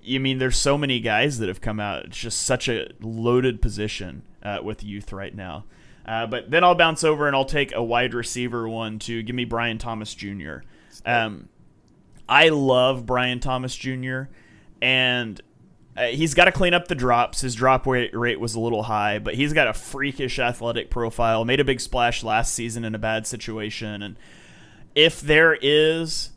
H: there's so many guys that have come out. It's just such a loaded position with youth right now. But then I'll bounce over and I'll take a wide receiver one to give me Brian Thomas Jr. I love Brian Thomas Jr. and he's got to clean up the drops. His drop rate was a little high, but he's got a freakish athletic profile. Made a big splash last season in a bad situation. And if there is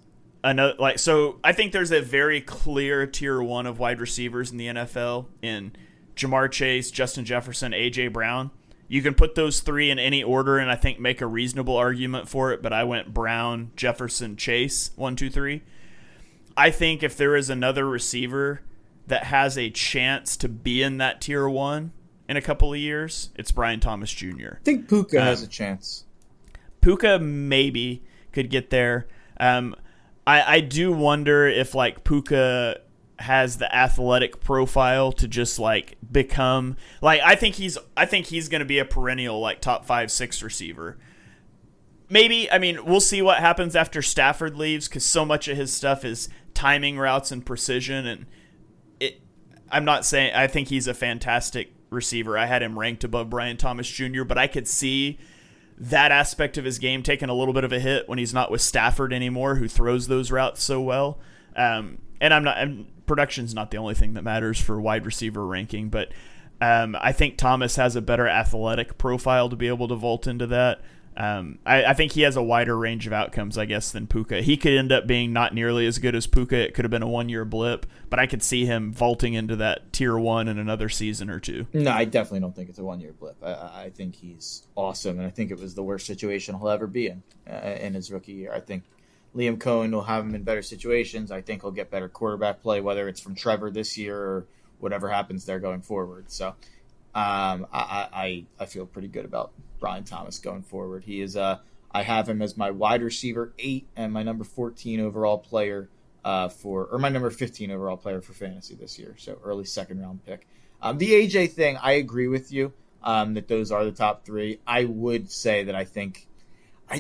H: another, so I think there's a very clear tier 1 of wide receivers in the NFL in Jamar Chase, Justin Jefferson, A.J. Brown. You can put those 3 in any order and I think make a reasonable argument for it, but I went Brown, Jefferson, Chase, 1, 2, 3. I think if there is another receiver that has a chance to be in that tier 1 in a couple of years, it's Brian Thomas Jr.
I: I think Puka has a chance.
H: Puka maybe could get there. I do wonder if Puka has the athletic profile to just like become like I think he's going to be a perennial like top 5-6 receiver. Maybe, I mean, we'll see what happens after Stafford leaves, because so much of his stuff is timing routes and precision, and I'm not saying I think he's a fantastic receiver. I had him ranked above Brian Thomas Jr., but I could see that aspect of his game taking a little bit of a hit when he's not with Stafford anymore, who throws those routes so well. And production's not the only thing that matters for wide receiver ranking, but I think Thomas has a better athletic profile to be able to vault into that. I think he has a wider range of outcomes, I guess, than Puka. He could end up being not nearly as good as Puka. It could have been a one-year blip, but I could see him vaulting into that tier 1 in another season or two.
I: No, I definitely don't think it's a one-year blip. I think he's awesome, and I think it was the worst situation he'll ever be in his rookie year. I think Liam Cohen will have him in better situations. I think he'll get better quarterback play, whether it's from Trevor this year or whatever happens there going forward. So I feel pretty good about Brian Thomas going forward. He is I have him as my wide receiver 8 and my number 14 overall player my number 15 overall player for fantasy this year. So early second round pick. The AJ thing, I agree with you that those are the top 3. I would say that I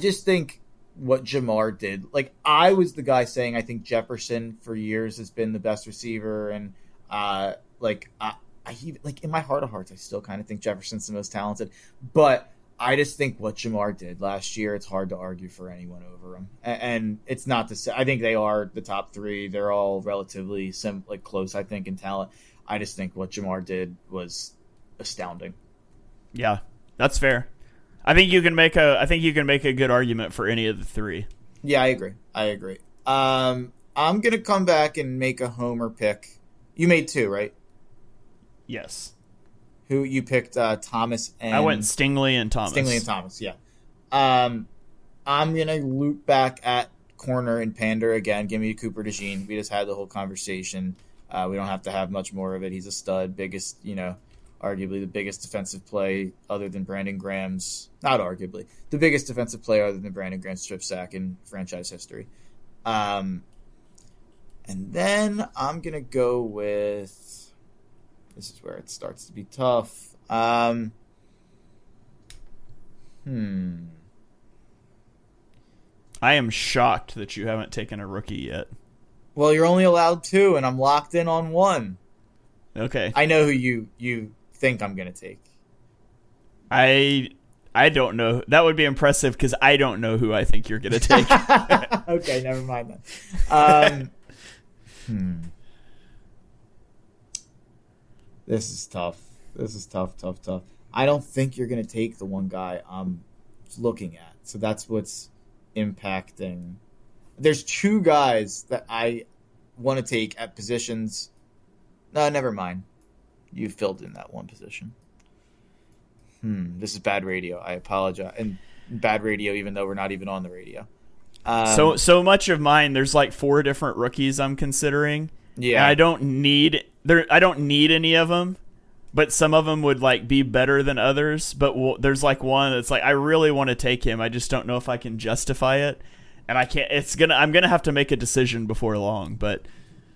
I: just think what Jamar did, like I was the guy saying I think Jefferson for years has been the best receiver, and I in my heart of hearts I still kind of think Jefferson's the most talented, but I just think what Jamar did last year, it's hard to argue for anyone over him. And it's not to say, I think they are the top 3. They're all relatively close, I think, in talent. I just think what Jamar did was astounding.
H: Yeah, that's fair. I think you can make a good argument for any of the 3.
I: Yeah, I agree. I'm going to come back and make a homer pick. You made 2, right?
H: Yes.
I: Who you picked? Thomas and
H: I went Stingley and Thomas.
I: Yeah. I'm gonna loop back at corner and pander again. Give me Cooper DeJean. We just had the whole conversation. We don't have to have much more of it. He's a stud. Biggest, arguably the biggest defensive play other than Brandon Graham's. Not arguably the biggest defensive play other than Brandon Graham's strip sack in franchise history. And then I'm gonna go with. This is where it starts to be tough. I
H: am shocked that you haven't taken a rookie yet.
I: Well, you're only allowed 2, and I'm locked in on 1.
H: Okay.
I: I know who you think I'm going to take.
H: I don't know. That would be impressive because I don't know who I think you're going to take.
I: Okay, never mind then. This is tough. Tough. I don't think you're going to take the one guy I'm looking at. So that's what's impacting. There's 2 guys that I want to take at positions. No, never mind. You filled in that one position. This is bad radio. I apologize. And bad radio even though we're not even on the radio.
H: So much of mine, there's like 4 different rookies I'm considering. Yeah. And I don't need any of them, but some of them would like be better than others. But there's like one that's like I really want to take him. I just don't know if I can justify it, and I can't. I'm gonna have to make a decision before long. But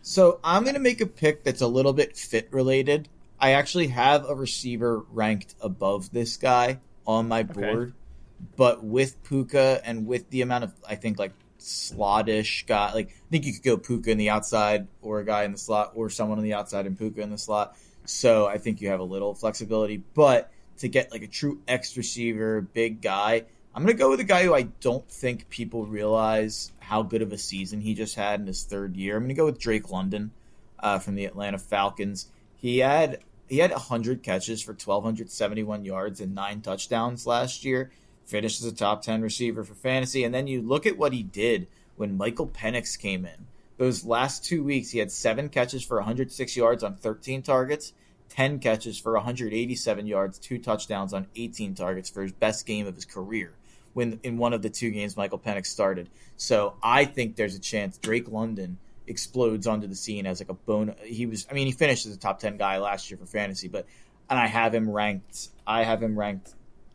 I: so I'm gonna make a pick that's a little bit fit related. I actually have a receiver ranked above this guy on my board, but with Puka and with the amount of I think like slot-ish guy, like I think you could go Puka in the outside or a guy in the slot or someone on the outside and Puka in the slot. So I think you have a little flexibility, but to get like a true X receiver, big guy, I'm going to go with a guy who I don't think people realize how good of a season he just had in his 3rd year. I'm going to go with Drake London from the Atlanta Falcons. He had 100 catches for 1,271 yards and 9 touchdowns last year. Finished as a top 10 receiver for fantasy. And then you look at what he did when Michael Penix came in. Those last 2 weeks, he had 7 catches for 106 yards on 13 targets, 10 catches for 187 yards, 2 touchdowns on 18 targets for his best game of his career when in one of the 2 games Michael Penix started. So I think there's a chance Drake London explodes onto the scene as like a bone. He finished as a top 10 guy last year for fantasy, and I have him ranked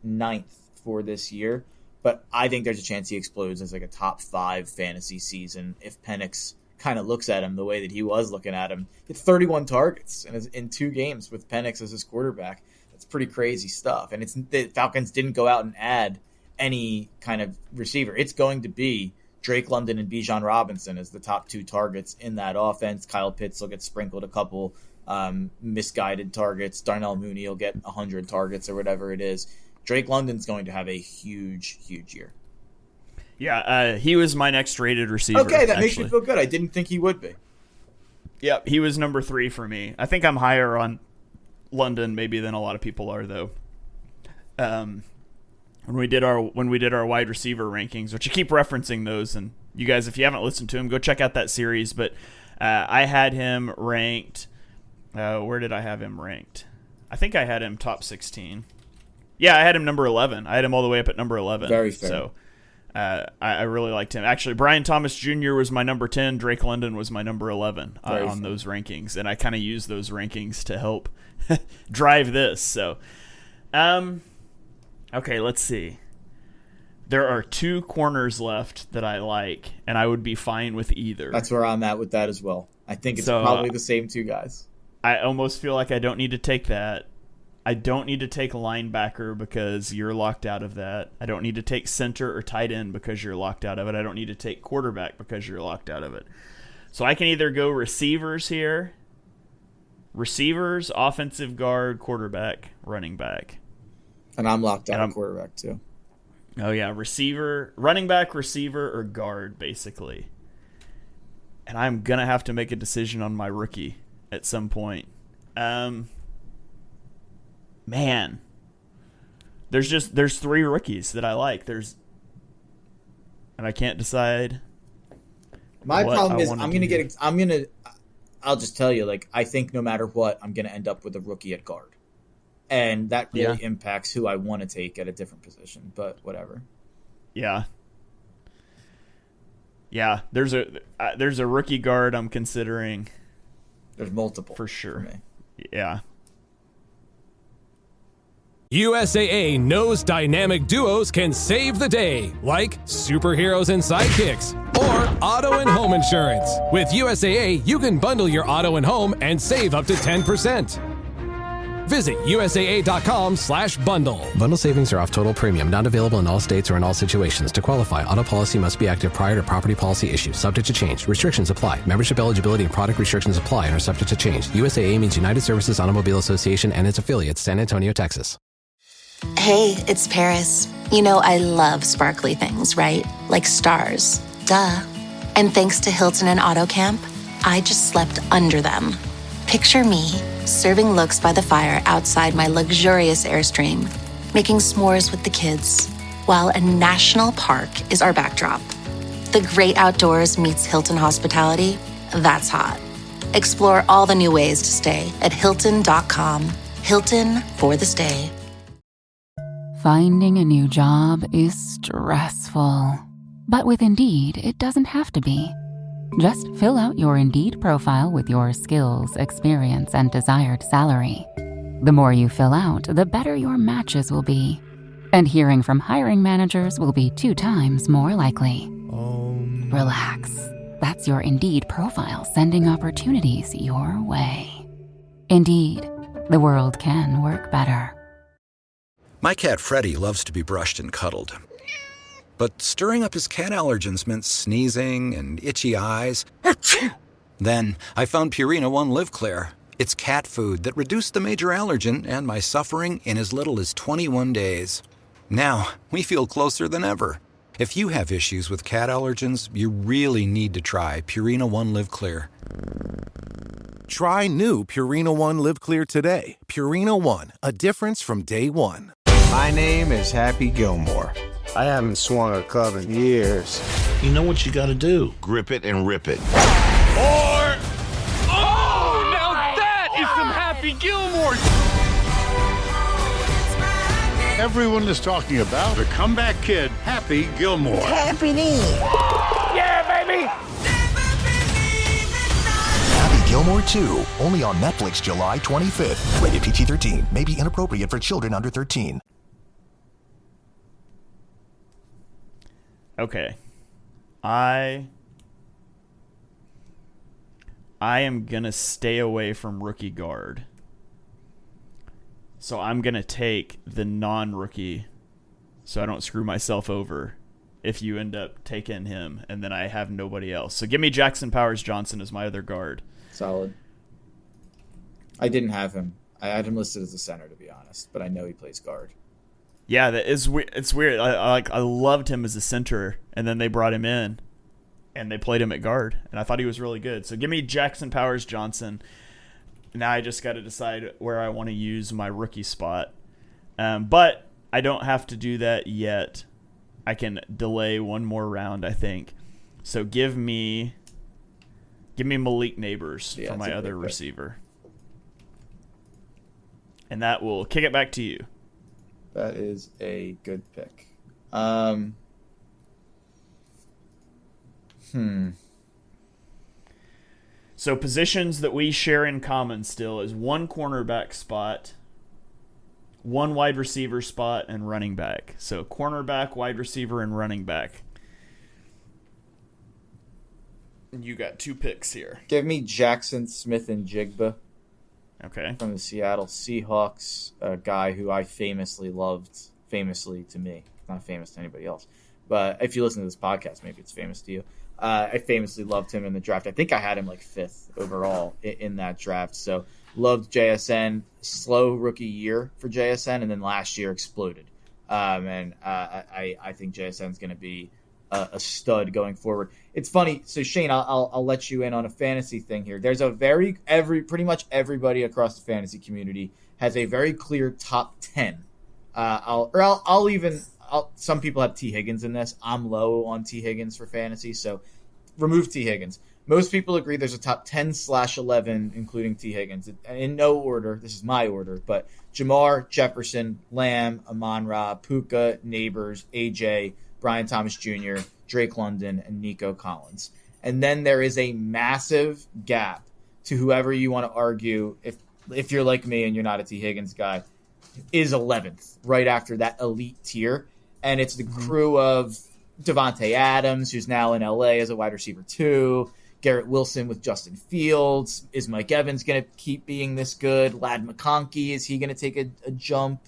I: 9th for this year, but I think there's a chance he explodes as like a top 5 fantasy season if Penix kind of looks at him the way that he was looking at him. He had 31 targets in 2 games with Penix as his quarterback. That's pretty crazy stuff. And the Falcons didn't go out and add any kind of receiver. It's going to be Drake London and Bijan Robinson as the top 2 targets in that offense. Kyle Pitts will get sprinkled a couple misguided targets. Darnell Mooney will get 100 targets or whatever it is. Drake London's going to have a huge, huge year.
H: Yeah, he was my next rated receiver.
I: Okay, that makes me feel good. I didn't think he would be.
H: Yep, he was number 3 for me. I think I'm higher on London maybe than a lot of people are, though. When we did our wide receiver rankings, which I keep referencing those, and you guys, if you haven't listened to him, go check out that series. But I had him ranked. Where did I have him ranked? I think I had him top 16. Yeah, I had him number 11. I had him all the way up at number 11.
I: Very fair.
H: So I really liked him. Actually, Brian Thomas Jr. was my number 10. Drake London was my number 11 on those rankings, and I kind of used those rankings to help drive this. So, okay, let's see. There are 2 corners left that I like, and I would be fine with either.
I: That's where I'm at with that as well. I think it's probably the same 2 guys.
H: I almost feel like I don't need to take that. I don't need to take linebacker because you're locked out of that. I don't need to take center or tight end because you're locked out of it. I don't need to take quarterback because you're locked out of it. So I can either go receivers here, offensive guard, quarterback, running back.
I: And I'm locked out of quarterback too.
H: Oh, yeah, running back, receiver, or guard, basically. And I'm going to have to make a decision on my rookie at some point. Man, there's 3 rookies that I like. And I can't decide.
I: My problem is I'll just tell you, like, I think no matter what, I'm going to end up with a rookie at guard. And that really impacts who I want to take at a different position, but whatever.
H: Yeah. Yeah, there's a rookie guard I'm considering.
I: There's multiple.
H: For sure.
I: For me.
H: Yeah.
J: USAA knows dynamic duos can save the day, like superheroes and sidekicks, or auto and home insurance. With USAA, you can bundle your auto and home and save up to 10%. Visit USAA.com/bundle.
K: Bundle savings are off total premium, not available in all states or in all situations. To qualify, auto policy must be active prior to property policy issue, subject to change. Restrictions apply. Membership eligibility and product restrictions apply and are subject to change. USAA means United Services Automobile Association and its affiliates, San Antonio, Texas.
A: Hey, it's Paris. You know I love sparkly things, right? Like stars. Duh. And thanks to Hilton and Auto Camp, I just slept under them. Picture me, serving looks by the fire outside my luxurious Airstream, making s'mores with the kids, while a national park is our backdrop. The great outdoors meets Hilton hospitality. That's hot. Explore all the new ways to stay at Hilton.com. Hilton for the stay.
L: Finding a new job is stressful. But with Indeed, it doesn't have to be. Just fill out your Indeed profile with your skills, experience, and desired salary. The more you fill out, the better your matches will be. And hearing from hiring managers will be 2 times more likely. Relax. That's your Indeed profile sending opportunities your way. Indeed, the world can work better.
M: My cat Freddie loves to be brushed and cuddled. But stirring up his cat allergens meant sneezing and itchy eyes. Then I found Purina One Live Clear. It's cat food that reduced the major allergen and my suffering in as little as 21 days. Now, we feel closer than ever. If you have issues with cat allergens, you really need to try Purina One Live Clear.
N: Try new Purina One Live Clear today. Purina One, a difference from day one.
O: My name is Happy Gilmore. I haven't swung a club in years.
P: You know what you gotta do. Grip it and rip it.
Q: Or... Oh, now that is some Happy Gilmore.
P: Everyone is talking about the comeback kid, Happy Gilmore.
O: Happy knee.
Q: Yeah, baby!
R: Happy Gilmore 2, only on Netflix July 25th. Rated PG-13, may be inappropriate for children under 13.
H: Okay. I I am going to stay away from rookie guard. So I'm going to take the non-rookie so I don't screw myself over if you end up taking him and then I have nobody else. So give me Jackson Powers-Johnson as my other guard.
I: Solid. I didn't have him. I had him listed as a center, to be honest, but I know he plays guard.
H: Yeah, that is it's weird. I loved him as a center, and then they brought him in, and they played him at guard, and I thought he was really good. So give me Jackson Powers-Johnson. Now I just got to decide where I want to use my rookie spot. But I don't have to do that yet. I can delay one more round, I think. So give me Malik Neighbors for my other receiver. And that will kick it back to you.
I: That is a good pick.
H: So positions that we share in common still is one cornerback spot, one wide receiver spot, and running back. So cornerback, wide receiver, and running back. And you got 2 picks here.
I: Give me Jackson Smith-Njigba.
H: Okay.
I: From the Seattle Seahawks, a guy who I famously loved, famously to me, not famous to anybody else. But if you listen to this podcast, maybe it's famous to you. I famously loved him in the draft. I think I had him like 5th overall in that draft. So loved JSN. Slow rookie year for JSN, and then last year exploded. I think JSN's going to be a stud going forward. It's funny. So Shane, I'll let you in on a fantasy thing here. There's pretty much everybody across the fantasy community has a very clear top 10. Some people have T. Higgins in this. I'm low on T. Higgins for fantasy, so remove T. Higgins. Most people agree there's a top 10/11, including T. Higgins. In no order, this is my order, but Jamar, Jefferson, Lamb, Amon-Ra, Puka, Neighbors, AJ, Brian Thomas Jr., Drake London, and Nico Collins. And then there is a massive gap to whoever you want to argue, if you're like me and you're not a T. Higgins guy, is 11th, right after that elite tier. And it's the crew of Devontae Adams, who's now in LA as a wide receiver 2, Garrett Wilson with Justin Fields. Is Mike Evans going to keep being this good? Lad McConkey, is he going to take a jump?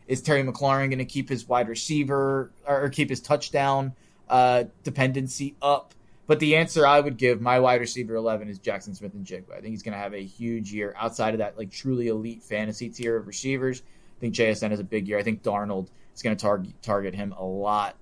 I: Is Terry McLaurin going to keep his wide receiver or keep his touchdown dependency up? But the answer I would give, my wide receiver 11 is Jackson Smith-Njigba. I think he's going to have a huge year outside of that like truly elite fantasy tier of receivers. I think JSN has a big year. I think Darnold is going to target him a lot,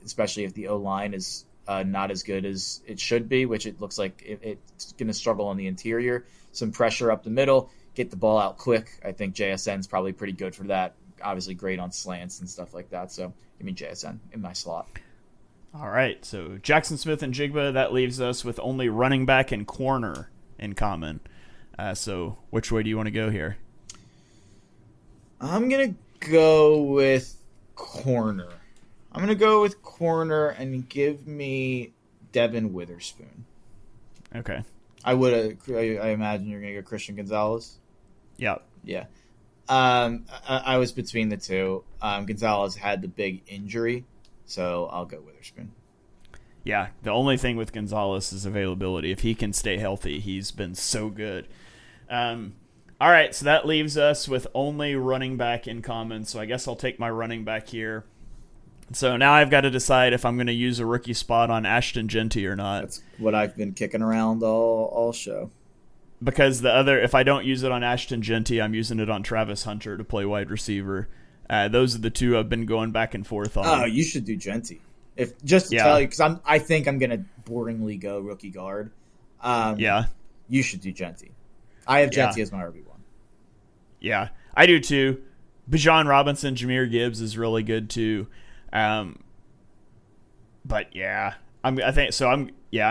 I: especially if the O-line is not as good as it should be, which it looks like it's going to struggle on the interior. Some pressure up the middle, get the ball out quick. I think JSN's probably pretty good for that. Obviously great on slants and stuff like that. So give me JSN in my slot.
H: All right. So Jackson Smith-Njigba, that leaves us with only running back and corner in common. So which way do you want to go here?
I: I'm going to go with corner. And give me Devin Witherspoon.
H: Okay.
I: I imagine you're going to go Christian Gonzalez.
H: Yeah.
I: Yeah. I was between the two. Gonzalez had the big injury, so I'll go Witherspoon.
H: Yeah, the only thing with Gonzalez is availability. If he can stay healthy, he's been so good. All right, so that leaves us with only running back in common, so I guess I'll take my running back here. So now I've got to decide if I'm going to use a rookie spot on Ashton Genty or not.
I: That's what I've been kicking around all show.
H: Because if I don't use it on Ashton Genty, I'm using it on Travis Hunter to play wide receiver. Those are the two I've been going back and forth on.
I: Oh, you should do Genty. Tell you, because I think I'm going to boringly go rookie guard. You should do Genty. I have Genty as my RB1.
H: Yeah, I do too. Bijan Robinson, Jahmyr Gibbs is really good too. But yeah, I'm going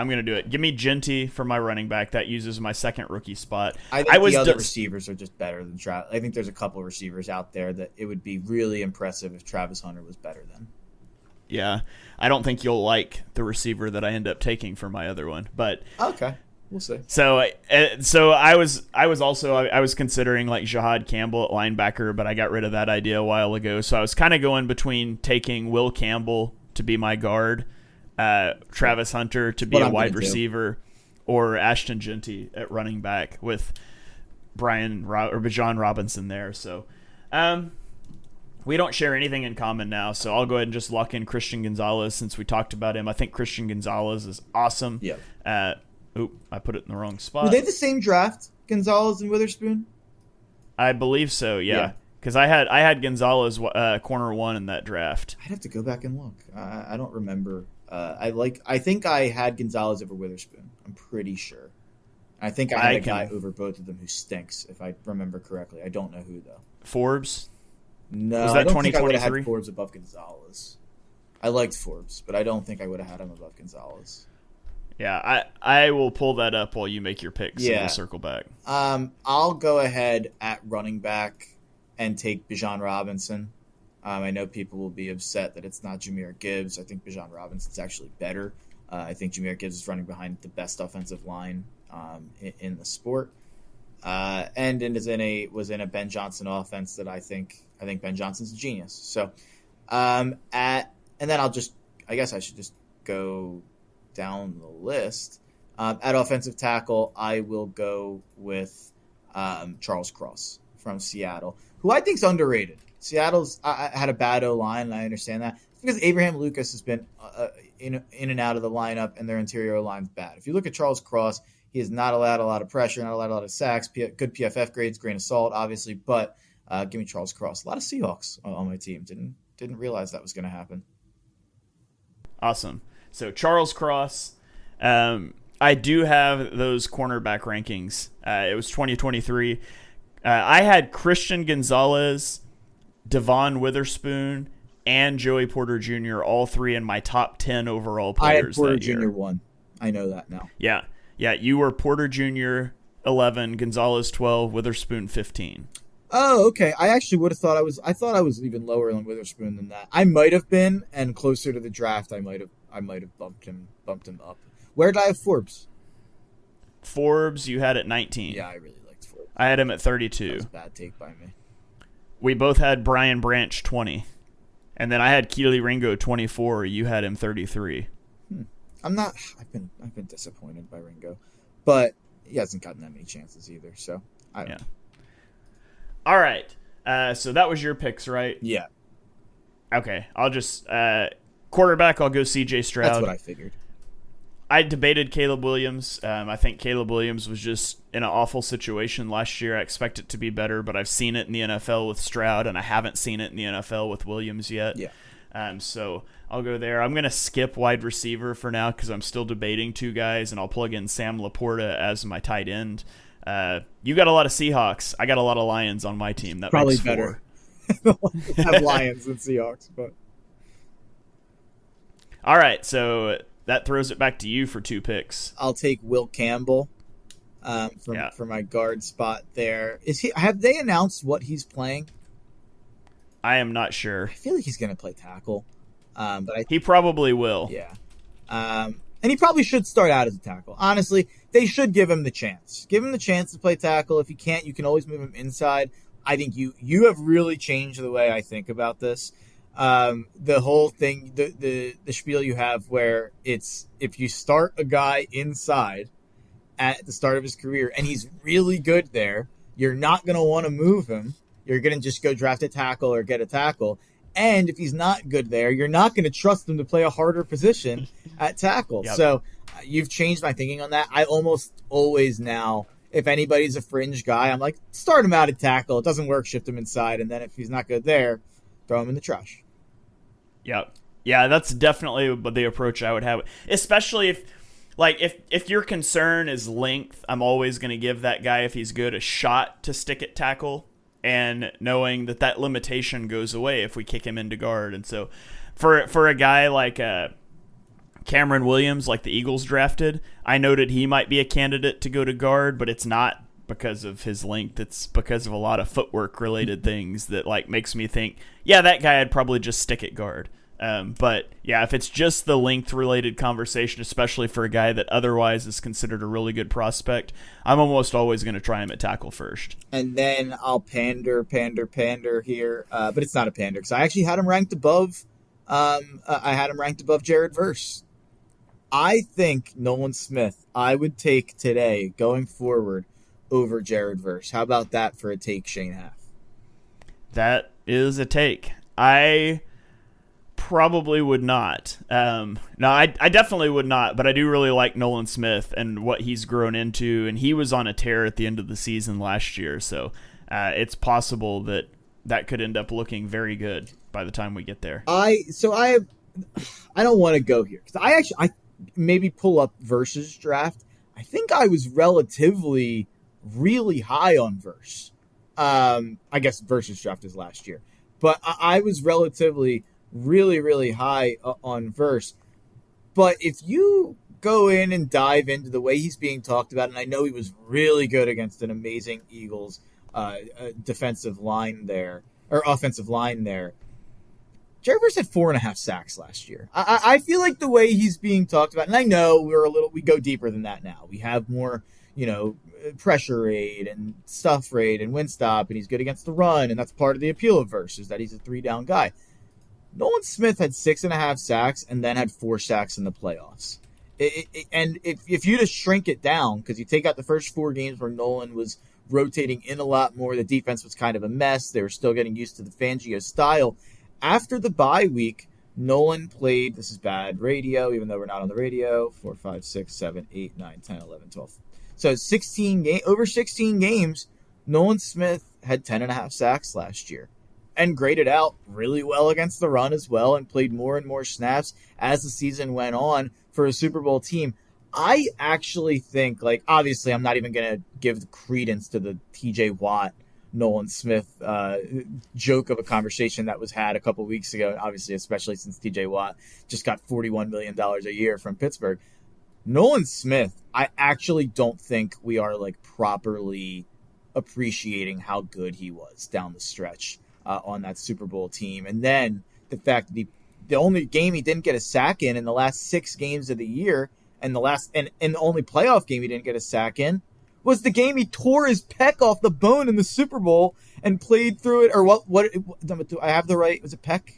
H: to do it. Give me Genty for my running back. That uses my second rookie spot.
I: I think the other receivers are just better than Travis. I think there's a couple of receivers out there that it would be really impressive if Travis Hunter was better than.
H: Yeah, I don't think you'll like the receiver that I end up taking for my other one, but
I: okay, we'll see.
H: So I was considering like Jahad Campbell at linebacker, but I got rid of that idea a while ago. So I was kind of going between taking Will Campbell to be my guard, Travis Hunter to be a wide receiver, or Ashton Genty at running back with Bijan Robinson there. So we don't share anything in common now, so I'll go ahead and just lock in Christian Gonzalez since we talked about him. I think Christian Gonzalez is awesome.
I: Yeah.
H: I put it in the wrong spot.
I: Were they the same draft, Gonzalez and Witherspoon?
H: I believe so, yeah. Because I had Gonzalez corner 1 in that draft.
I: I'd have to go back and look. I don't remember. I think I had Gonzalez over Witherspoon. I'm pretty sure. I think I had a guy over both of them who stinks, if I remember correctly. I don't know who, though.
H: Forbes?
I: No,
H: was that
I: I don't think I would have
H: 2023?
I: had Forbes above Gonzalez. I liked Forbes, but I don't think I would have had him above Gonzalez.
H: Yeah, I will pull that up while you make your picks. And we'll circle back.
I: I'll go ahead at running back and take Bijan Robinson. I know people will be upset that it's not Jahmyr Gibbs. I think Bijan Robinson's actually better. I think Jahmyr Gibbs is running behind the best offensive line in the sport. And was in a Ben Johnson offense that I think Ben Johnson's a genius. So and then I guess I should just go down the list. At offensive tackle, I will go with Charles Cross from Seattle, who I think is underrated. Seattle's had a bad O-line, and I understand that. It's because Abraham Lucas has been in and out of the lineup, and their interior O-line's bad. If you look at Charles Cross, he has not allowed a lot of pressure, not allowed a lot of sacks, good PFF grades, grain of salt, obviously, but give me Charles Cross. A lot of Seahawks on my team. Didn't realize that was going to happen.
H: Awesome. So Charles Cross, I do have those cornerback rankings. It was 2023. I had Christian Gonzalez, Devon Witherspoon, and Joey Porter Jr. all three in my top 10 overall players.
I: I had Porter
H: that year.
I: Jr. 1. I know that now.
H: Yeah. You were Porter Jr. 11, Gonzalez 12, Witherspoon 15.
I: Oh, okay. I actually would have thought I thought I was even lower on Witherspoon than that. I might have been, and closer to the draft, I might have bumped him up. Where did I have Forbes?
H: Forbes, you had at 19.
I: Yeah, I really liked Forbes.
H: I had him at 32.
I: That was a bad take by me.
H: We both had Brian Branch 20. And then I had Keely Ringo 24. You had him 33.
I: I've been disappointed by Ringo, but he hasn't gotten that many chances either. So I don't know.
H: All right. So that was your picks, right?
I: Yeah.
H: Okay. I'll just quarterback. I'll go C.J. Stroud.
I: That's what I figured.
H: I debated Caleb Williams. I think Caleb Williams was just in an awful situation last year. I expect it to be better, but I've seen it in the NFL with Stroud, and I haven't seen it in the NFL with Williams yet.
I: Yeah.
H: So I'll go there. I'm going to skip wide receiver for now because I'm still debating two guys, and I'll plug in Sam Laporta as my tight end. You got a lot of Seahawks. I got a lot of Lions on my team. That
I: probably
H: makes
I: better.
H: 4.
I: Have Lions than Seahawks, but
H: all right. So that throws it back to you for 2 picks.
I: I'll take Will Campbell for my guard spot there. Have they announced what he's playing?
H: I am not sure.
I: I feel like he's going to play tackle, but
H: he probably will.
I: Yeah, and he probably should start out as a tackle. Honestly, they should give him the chance. Give him the chance to play tackle. If you can't, you can always move him inside. I think you have really changed the way I think about this. The whole thing, the spiel you have where it's if you start a guy inside at the start of his career and he's really good there, you're not going to want to move him. You're going to just go draft a tackle or get a tackle. And if he's not good there, you're not going to trust him to play a harder position at tackle.
H: Yep.
I: So you've changed my thinking on that. I almost always now, if anybody's a fringe guy, I'm like, start him out at tackle. It doesn't work, shift him inside. And then if he's not good there, throw him in the trash.
H: Yep. Yeah, that's definitely the approach I would have. Especially if your concern is length, I'm always going to give that guy, if he's good, a shot to stick at tackle. And knowing that limitation goes away if we kick him into guard. And so for a guy like Cameron Williams, like the Eagles drafted, I noted he might be a candidate to go to guard, but it's not because of his length. It's because of a lot of footwork related things that makes me think, yeah, that guy I'd probably just stick at guard. But yeah, if it's just the length related conversation, especially for a guy that otherwise is considered a really good prospect, I'm almost always going to try him at tackle first.
I: And then I'll pander here, but it's not a pander because I actually had him ranked above. I had him ranked above Jared Verse. I think Nolan Smith, I would take today going forward over Jared Verse. How about that for a take, Shane Half?
H: That is a take. I probably would not. No, I definitely would not, but I do really like Nolan Smith and what he's grown into, and he was on a tear at the end of the season last year, so it's possible that could end up looking very good by the time we get there.
I: I don't want to go here because I maybe pull up Verse's draft. I think I was relatively really high on Verse. I guess Verse's draft is last year, but I was relatively really, really high on Verse. But if you go in and dive into the way he's being talked about, and I know he was really good against an amazing Eagles defensive line there, or offensive line there. Jared Verse had 4.5 sacks last year. I feel like the way he's being talked about, and I know we go deeper than that now. We have more, pressure rate and stuff rate and win stop, and he's good against the run, and that's part of the appeal of Verse, is that he's a 3-down guy. Nolan Smith had 6.5 sacks and then had 4 sacks in the playoffs. And if you just shrink it down, because you take out the first 4 games where Nolan was rotating in a lot more, the defense was kind of a mess. They were still getting used to the Fangio style. After the bye week, Nolan played, this is bad radio, even though we're not on the radio, 4, 5, 6, 7, 8, 9, 10, 11, 12. So over 16 games, Nolan Smith had 10.5 sacks last year and graded out really well against the run as well and played more and more snaps as the season went on for a Super Bowl team. I actually think, obviously I'm not even going to give credence to the TJ Watt Nolan Smith joke of a conversation that was had a couple weeks ago, obviously, especially since TJ Watt just got $41 million a year from Pittsburgh. Nolan Smith, I actually don't think we are properly appreciating how good he was down the stretch on that Super Bowl team. And then the fact that the only game he didn't get a sack in the last 6 games of the year, and the only playoff game he didn't get a sack in, was the game he tore his pec off the bone in the Super Bowl and played through it. Or what do I have the right? Was it pec?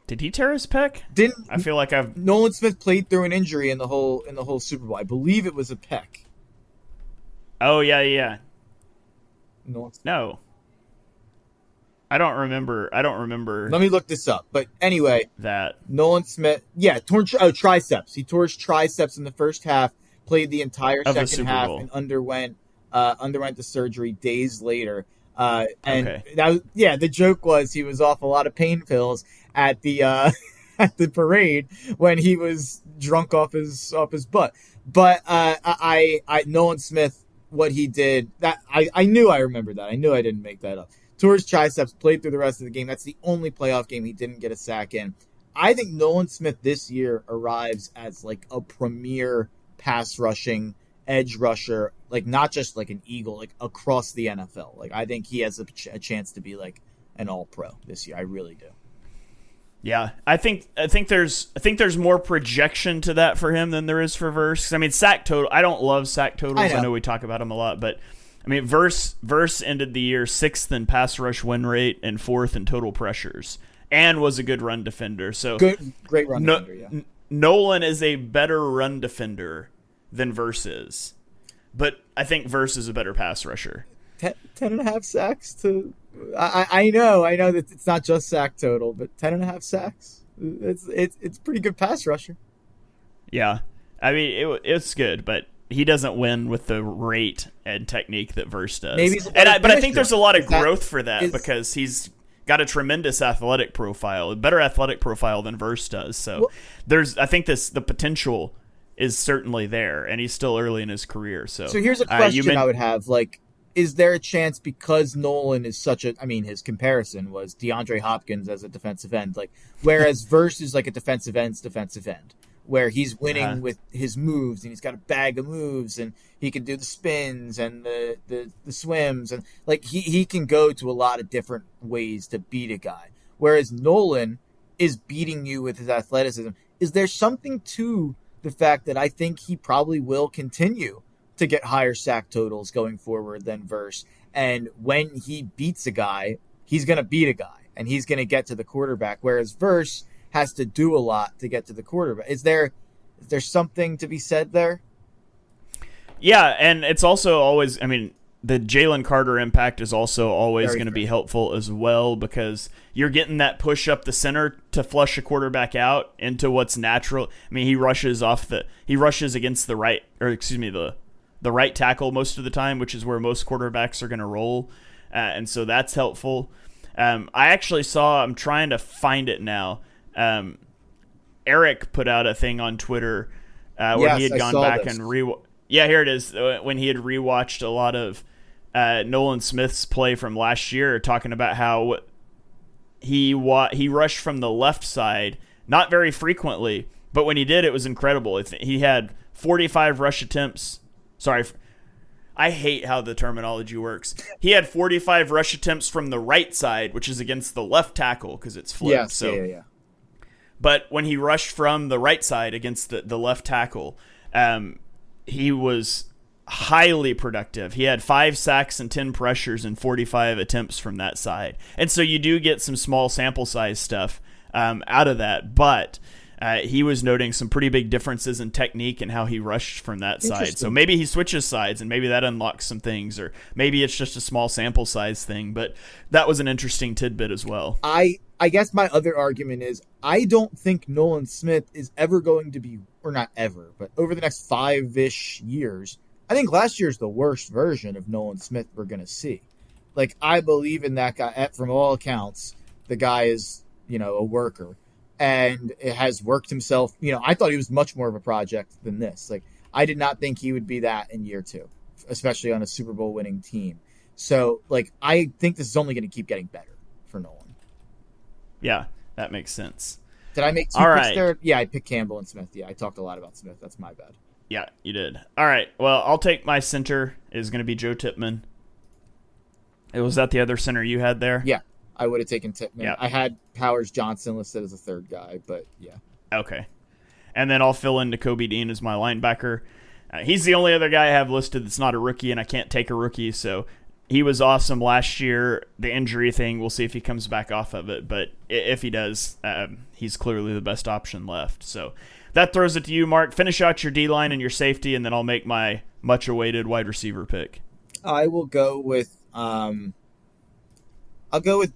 H: Did he tear his pec? I feel like
I: Nolan Smith played through an injury in the whole Super Bowl. I believe it was a pec.
H: Oh yeah. No. I don't remember.
I: Let me look this up. But anyway,
H: that
I: Nolan Smith, triceps. He tore his triceps in the first half. Played the entire second half and underwent the surgery days later. The joke was he was off a lot of pain pills at the at the parade when he was drunk off his butt. But Nolan Smith, what he did, that I knew, I remember that. I knew I didn't make that up. Tore his triceps, played through the rest of the game. That's the only playoff game he didn't get a sack in. I think Nolan Smith this year arrives as a premier pass rushing edge rusher, not just an Eagle, across the NFL. I think he has a chance to be an all-pro this year. I really do.
H: Yeah, I think there's more projection to that for him than there is for Verse. I mean, sack total. I don't love sack totals. I know we talk about him a lot, but I mean, Verse ended the year 6th in pass rush win rate and 4th in total pressures, and was a good run defender. So
I: great run defender. Yeah.
H: Nolan is a better run defender than Verse is, but I think Verse is a better pass rusher.
I: 10.5 sacks to. I know that it's not just sack total, but 10.5 sacks. It's pretty good pass rusher.
H: Yeah, I mean it's good, but he doesn't win with the rate and technique that Verse does. But I think there's a lot of growth for that because he's got a tremendous athletic profile, a better athletic profile than Verse does. So I think the potential is certainly there, and he's still early in his career. So
I: here's a question I would have: is there a chance, because Nolan is his comparison was DeAndre Hopkins as a defensive end, whereas Verse is a defensive end, where he's winning with his moves, and he's got a bag of moves, and he can do the spins and the swims, and he can go to a lot of different ways to beat a guy. Whereas Nolan is beating you with his athleticism. Is there something to the fact that I think he probably will continue to get higher sack totals going forward than Verse, and when he beats a guy, he's going to beat a guy, and he's going to get to the quarterback, whereas Verse has to do a lot to get to the quarterback. Is there something to be said there?
H: Yeah, and it's also always, the Jalen Carter impact is also always going to be helpful as well, because you're getting that push up the center to flush a quarterback out into what's natural. He rushes against the right tackle most of the time, which is where most quarterbacks are going to roll. And so that's helpful. I actually I'm trying to find it now. Eric put out a thing on Twitter where he had gone back and here it is. When he had rewatched a lot of Nolan Smith's play from last year, talking about how he rushed from the left side, not very frequently, but when he did, it was incredible. He had 45 rush attempts. Sorry, I hate how the terminology works. He had 45 rush attempts from the right side, which is against the left tackle because it's flipped.
I: Yes, yeah.
H: But when he rushed from the right side against the left tackle, he was highly productive. He had 5 sacks and 10 pressures and 45 attempts from that side. And so you do get some small sample size stuff out of that. But he was noting some pretty big differences in technique and how he rushed from that side. So maybe he switches sides and maybe that unlocks some things, or maybe it's just a small sample size thing. But that was an interesting tidbit as well.
I: I guess my other argument is I don't think Nolan Smith is ever going to be, or not ever, but over the next 5-ish years, I think last year's the worst version of Nolan Smith we're going to see. Like, I believe in that guy. From all accounts, the guy is, a worker and it has worked himself. I thought he was much more of a project than this. Like, I did not think he would be that in year 2, especially on a Super Bowl winning team. So, I think this is only going to keep getting better for Nolan.
H: Yeah, that makes sense.
I: Did I make 2 picks there? Yeah, I picked Campbell and Smith. Yeah, I talked a lot about Smith. That's my bad.
H: Yeah, you did. All right. Well, I'll take my center is going to be Joe Tippmann. Was that the other center you had there?
I: Yeah, I would have taken Tippmann.
H: Yeah.
I: I had Powers Johnson listed as a third guy, but yeah.
H: Okay. And then I'll fill in Kobe Dean as my linebacker. He's the only other guy I have listed that's not a rookie, and I can't take a rookie, so he was awesome last year. The injury thing, we'll see if he comes back off of it, but if he does, he's clearly the best option left. So that throws it to you, Mark. Finish out your D-line and your safety, and then I'll make my much-awaited wide receiver pick.
I: I will go with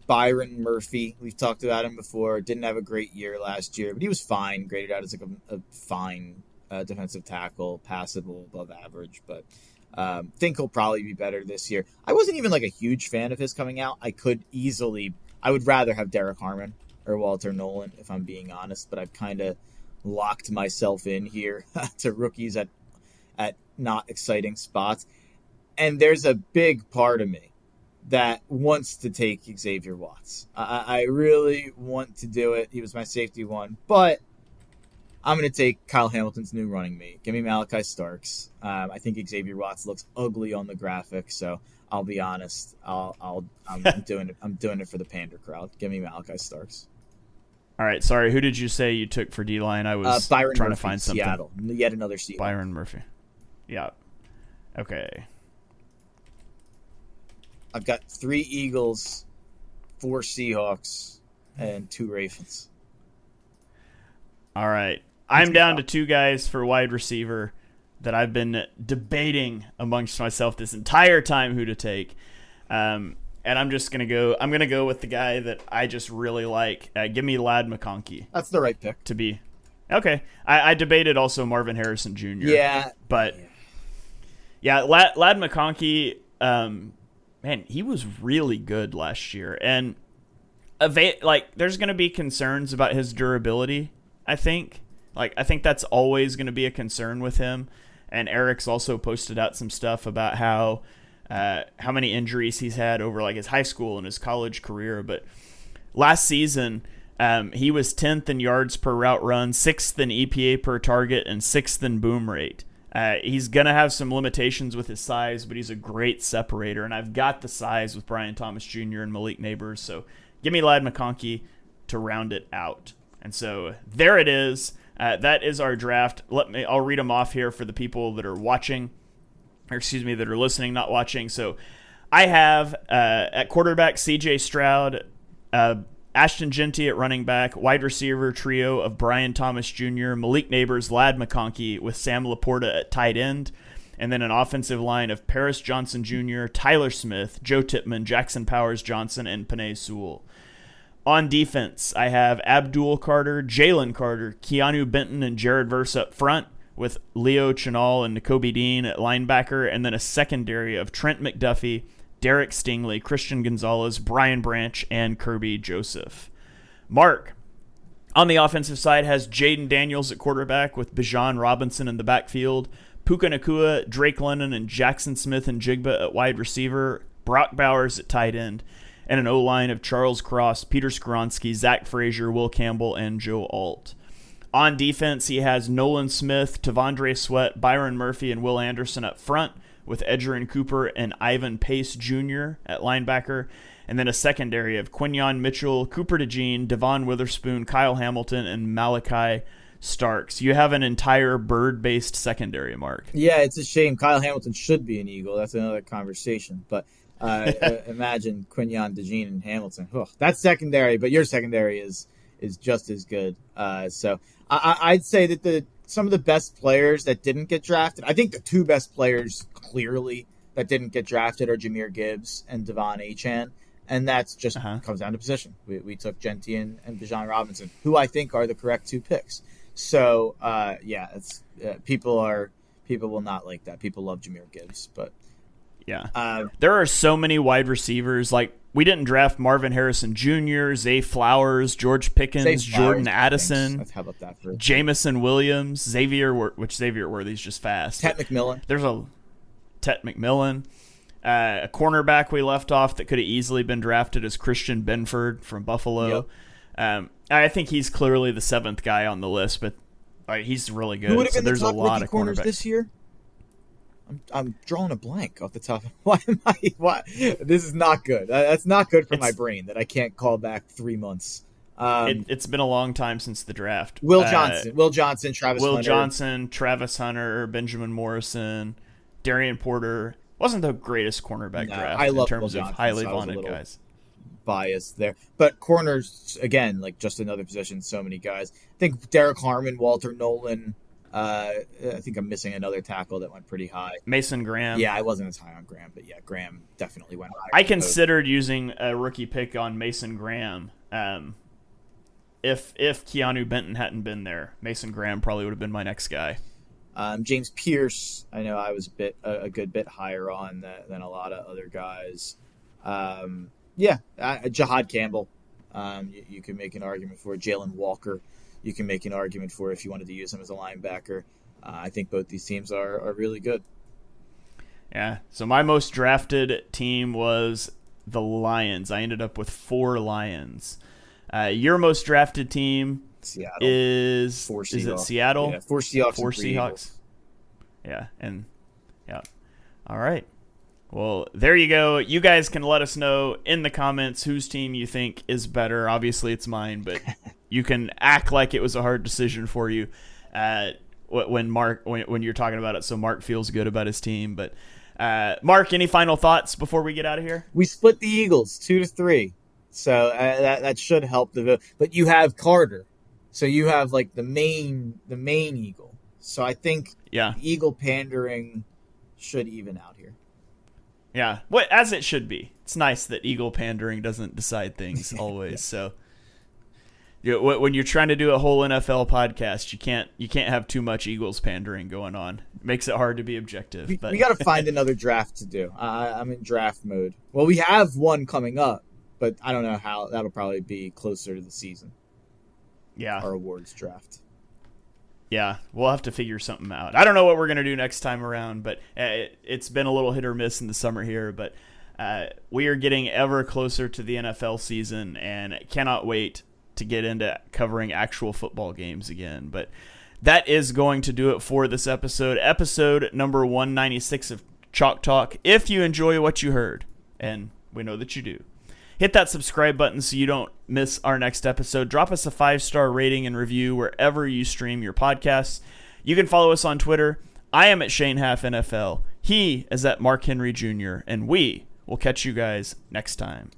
I: Byron Murphy. We've talked about him before. Didn't have a great year last year, but he was fine. Graded out as a fine defensive tackle, passable, above average, but think he'll probably be better this year. I wasn't even a huge fan of his coming out. I would rather have Derek Harmon or Walter Nolan, if I'm being honest, but I've kind of locked myself in here to rookies at not exciting spots. And there's a big part of me that wants to take Xavier Watts. I really want to do it. He was my safety one, but I'm going to take Kyle Hamilton's new running mate. Give me Malachi Starks. I think Xavier Watts looks ugly on the graphic, so I'll be honest. I'm doing it. I'm doing it for the Pander crowd. Give me Malachi Starks.
H: All right. Sorry, who did you say you took for D-line? I was
I: Byron
H: trying
I: Murphy,
H: to find something.
I: Seattle. Yet another Seahawk.
H: Byron Murphy. Yeah. Okay.
I: I've got 3 Eagles, 4 Seahawks, and 2 Ravens.
H: All right. I'm down to 2 guys for wide receiver that I've been debating amongst myself this entire time who to take. And I'm just going to go. I'm going to go with the guy that I just really like. Give me Ladd McConkey.
I: That's the right pick.
H: To be. Okay. I debated also Marvin Harrison Jr.
I: Yeah.
H: But, yeah, Ladd McConkey, man, he was really good last year. And, there's going to be concerns about his durability, I think. I think that's always going to be a concern with him. And Eric's also posted out some stuff about how many injuries he's had over his high school and his college career. But last season, he was 10th in yards per route run, 6th in EPA per target, and 6th in boom rate. He's going to have some limitations with his size, but he's a great separator. And I've got the size with Brian Thomas Jr. and Malik Neighbors. So give me Ladd McConkey to round it out. And so there it is. That is our draft. I'll read them off here for the people that are watching, that are listening, not watching. So I have at quarterback CJ Stroud, Ashton Genty at running back, wide receiver trio of Brian Thomas Jr., Malik Neighbors, Lad McConkey with Sam Laporta at tight end, and then an offensive line of Paris Johnson Jr., Tyler Smith, Joe Tippmann, Jackson Powers Johnson, and Panay Sewell. On defense, I have Abdul Carter, Jalen Carter, Keanu Benton, and Jared Verse up front, with Leo Chenal and N'Kobe Dean at linebacker, and then a secondary of Trent McDuffie, Derek Stingley, Christian Gonzalez, Brian Branch, and Kirby Joseph. Mark, on the offensive side, has Jaden Daniels at quarterback with Bijan Robinson in the backfield, Puka Nacua, Drake London, and Jackson Smith and Jigba at wide receiver, Brock Bowers at tight end, and an O-line of Charles Cross, Peter Skoronski, Zach Frazier, Will Campbell, and Joe Alt. On defense, he has Nolan Smith, Tavondre Sweat, Byron Murphy, and Will Anderson up front, with Edgerrin Cooper and Ivan Pace Jr. at linebacker, and then a secondary of Quinyon Mitchell, Cooper DeJean, Devon Witherspoon, Kyle Hamilton, and Malachi Starks. You have an entire bird-based secondary, Mark.
I: Yeah, it's a shame. Kyle Hamilton should be an Eagle. That's another conversation. But imagine Quinyon, DeJean, and Hamilton. That's secondary, but your secondary is just as good. So I'd say that some of the best players that didn't get drafted, I think the two best players clearly that didn't get drafted are Jahmyr Gibbs and Devon Achane, and that's just comes down to position. We took Genty and Bijan Robinson, who I think are the correct two picks. So it's people will not like that. People love Jahmyr Gibbs, but
H: there are so many wide receivers. Like, we didn't draft Marvin Harrison Jr., Zay Flowers, George Pickens, Jordan Addison,
I: how about that for
H: Jamison Williams, Xavier Worthy's just fast.
I: Tet McMillan.
H: There's a Tet McMillan. A cornerback we left off that could have easily been drafted is Christian Benford from Buffalo.
I: Yep.
H: I think he's clearly the seventh guy on the list, but he's really good.
I: Who would have been
H: there's
I: the top
H: a lot
I: rookie
H: of
I: corners
H: cornerbacks
I: this year? I'm drawing a blank off the top. Why? This is not good. That's not good for my brain that I can't call back 3 months.
H: It's been a long time since the draft.
I: Will Johnson,
H: Travis Hunter, Benjamin Morrison, Darian Porter. Wasn't the greatest cornerback draft in terms of highly vaunted guys.
I: Bias there, but corners again, like just another position. So many guys. I think Derek Harmon, Walter Nolan. I think I'm missing another tackle that went pretty high.
H: Mason Graham.
I: Yeah, I wasn't as high on Graham, but yeah, Graham definitely went high.
H: I considered using a rookie pick on Mason Graham. If Keanu Benton hadn't been there, Mason Graham probably would have been my next guy.
I: James Pierce, I know I was a good bit higher on than a lot of other guys. Jahad Campbell, you can make an argument for. Jalen Walker, you can make an argument for if you wanted to use him as a linebacker. I think both these teams are really good.
H: Yeah, so my most drafted team was the Lions. I ended up with 4 Lions. Your most drafted team
I: Seattle.
H: Is it Seattle?
I: Yeah, 4 Seahawks.
H: 4 Seahawks. Yeah. All right. Well, there you go. You guys can let us know in the comments whose team you think is better. Obviously, it's mine, but you can act like it was a hard decision for you when you're talking about it, so Mark feels good about his team. But Mark, any final thoughts before we get out of here?
I: We split the Eagles 2-3, so that should help the vote. But you have Carter. So you have like the main Eagle. So I think Eagle pandering should even out here.
H: Yeah, as it should be. It's nice that Eagle pandering doesn't decide things always. So when you're trying to do a whole NFL podcast, you can't have too much Eagles pandering going on. It makes it hard to be objective.
I: We got to find another draft to do. I'm in draft mode. Well, we have one coming up, but I don't know how. That'll probably be closer to the season.
H: Yeah.
I: Our awards draft.
H: Yeah, we'll have to figure something out. I don't know what we're going to do next time around, but it's been a little hit or miss in the summer here. But we are getting ever closer to the NFL season and cannot wait to get into covering actual football games again. But that is going to do it for this episode number 196 of Chalk Talk. If you enjoy what you heard, and we know that you do, hit that subscribe button so you don't miss our next episode. Drop us a 5-star rating and review wherever you stream your podcasts. You can follow us on Twitter. I am at Shane Half NFL. He is at Mark Henry Jr. And we will catch you guys next time.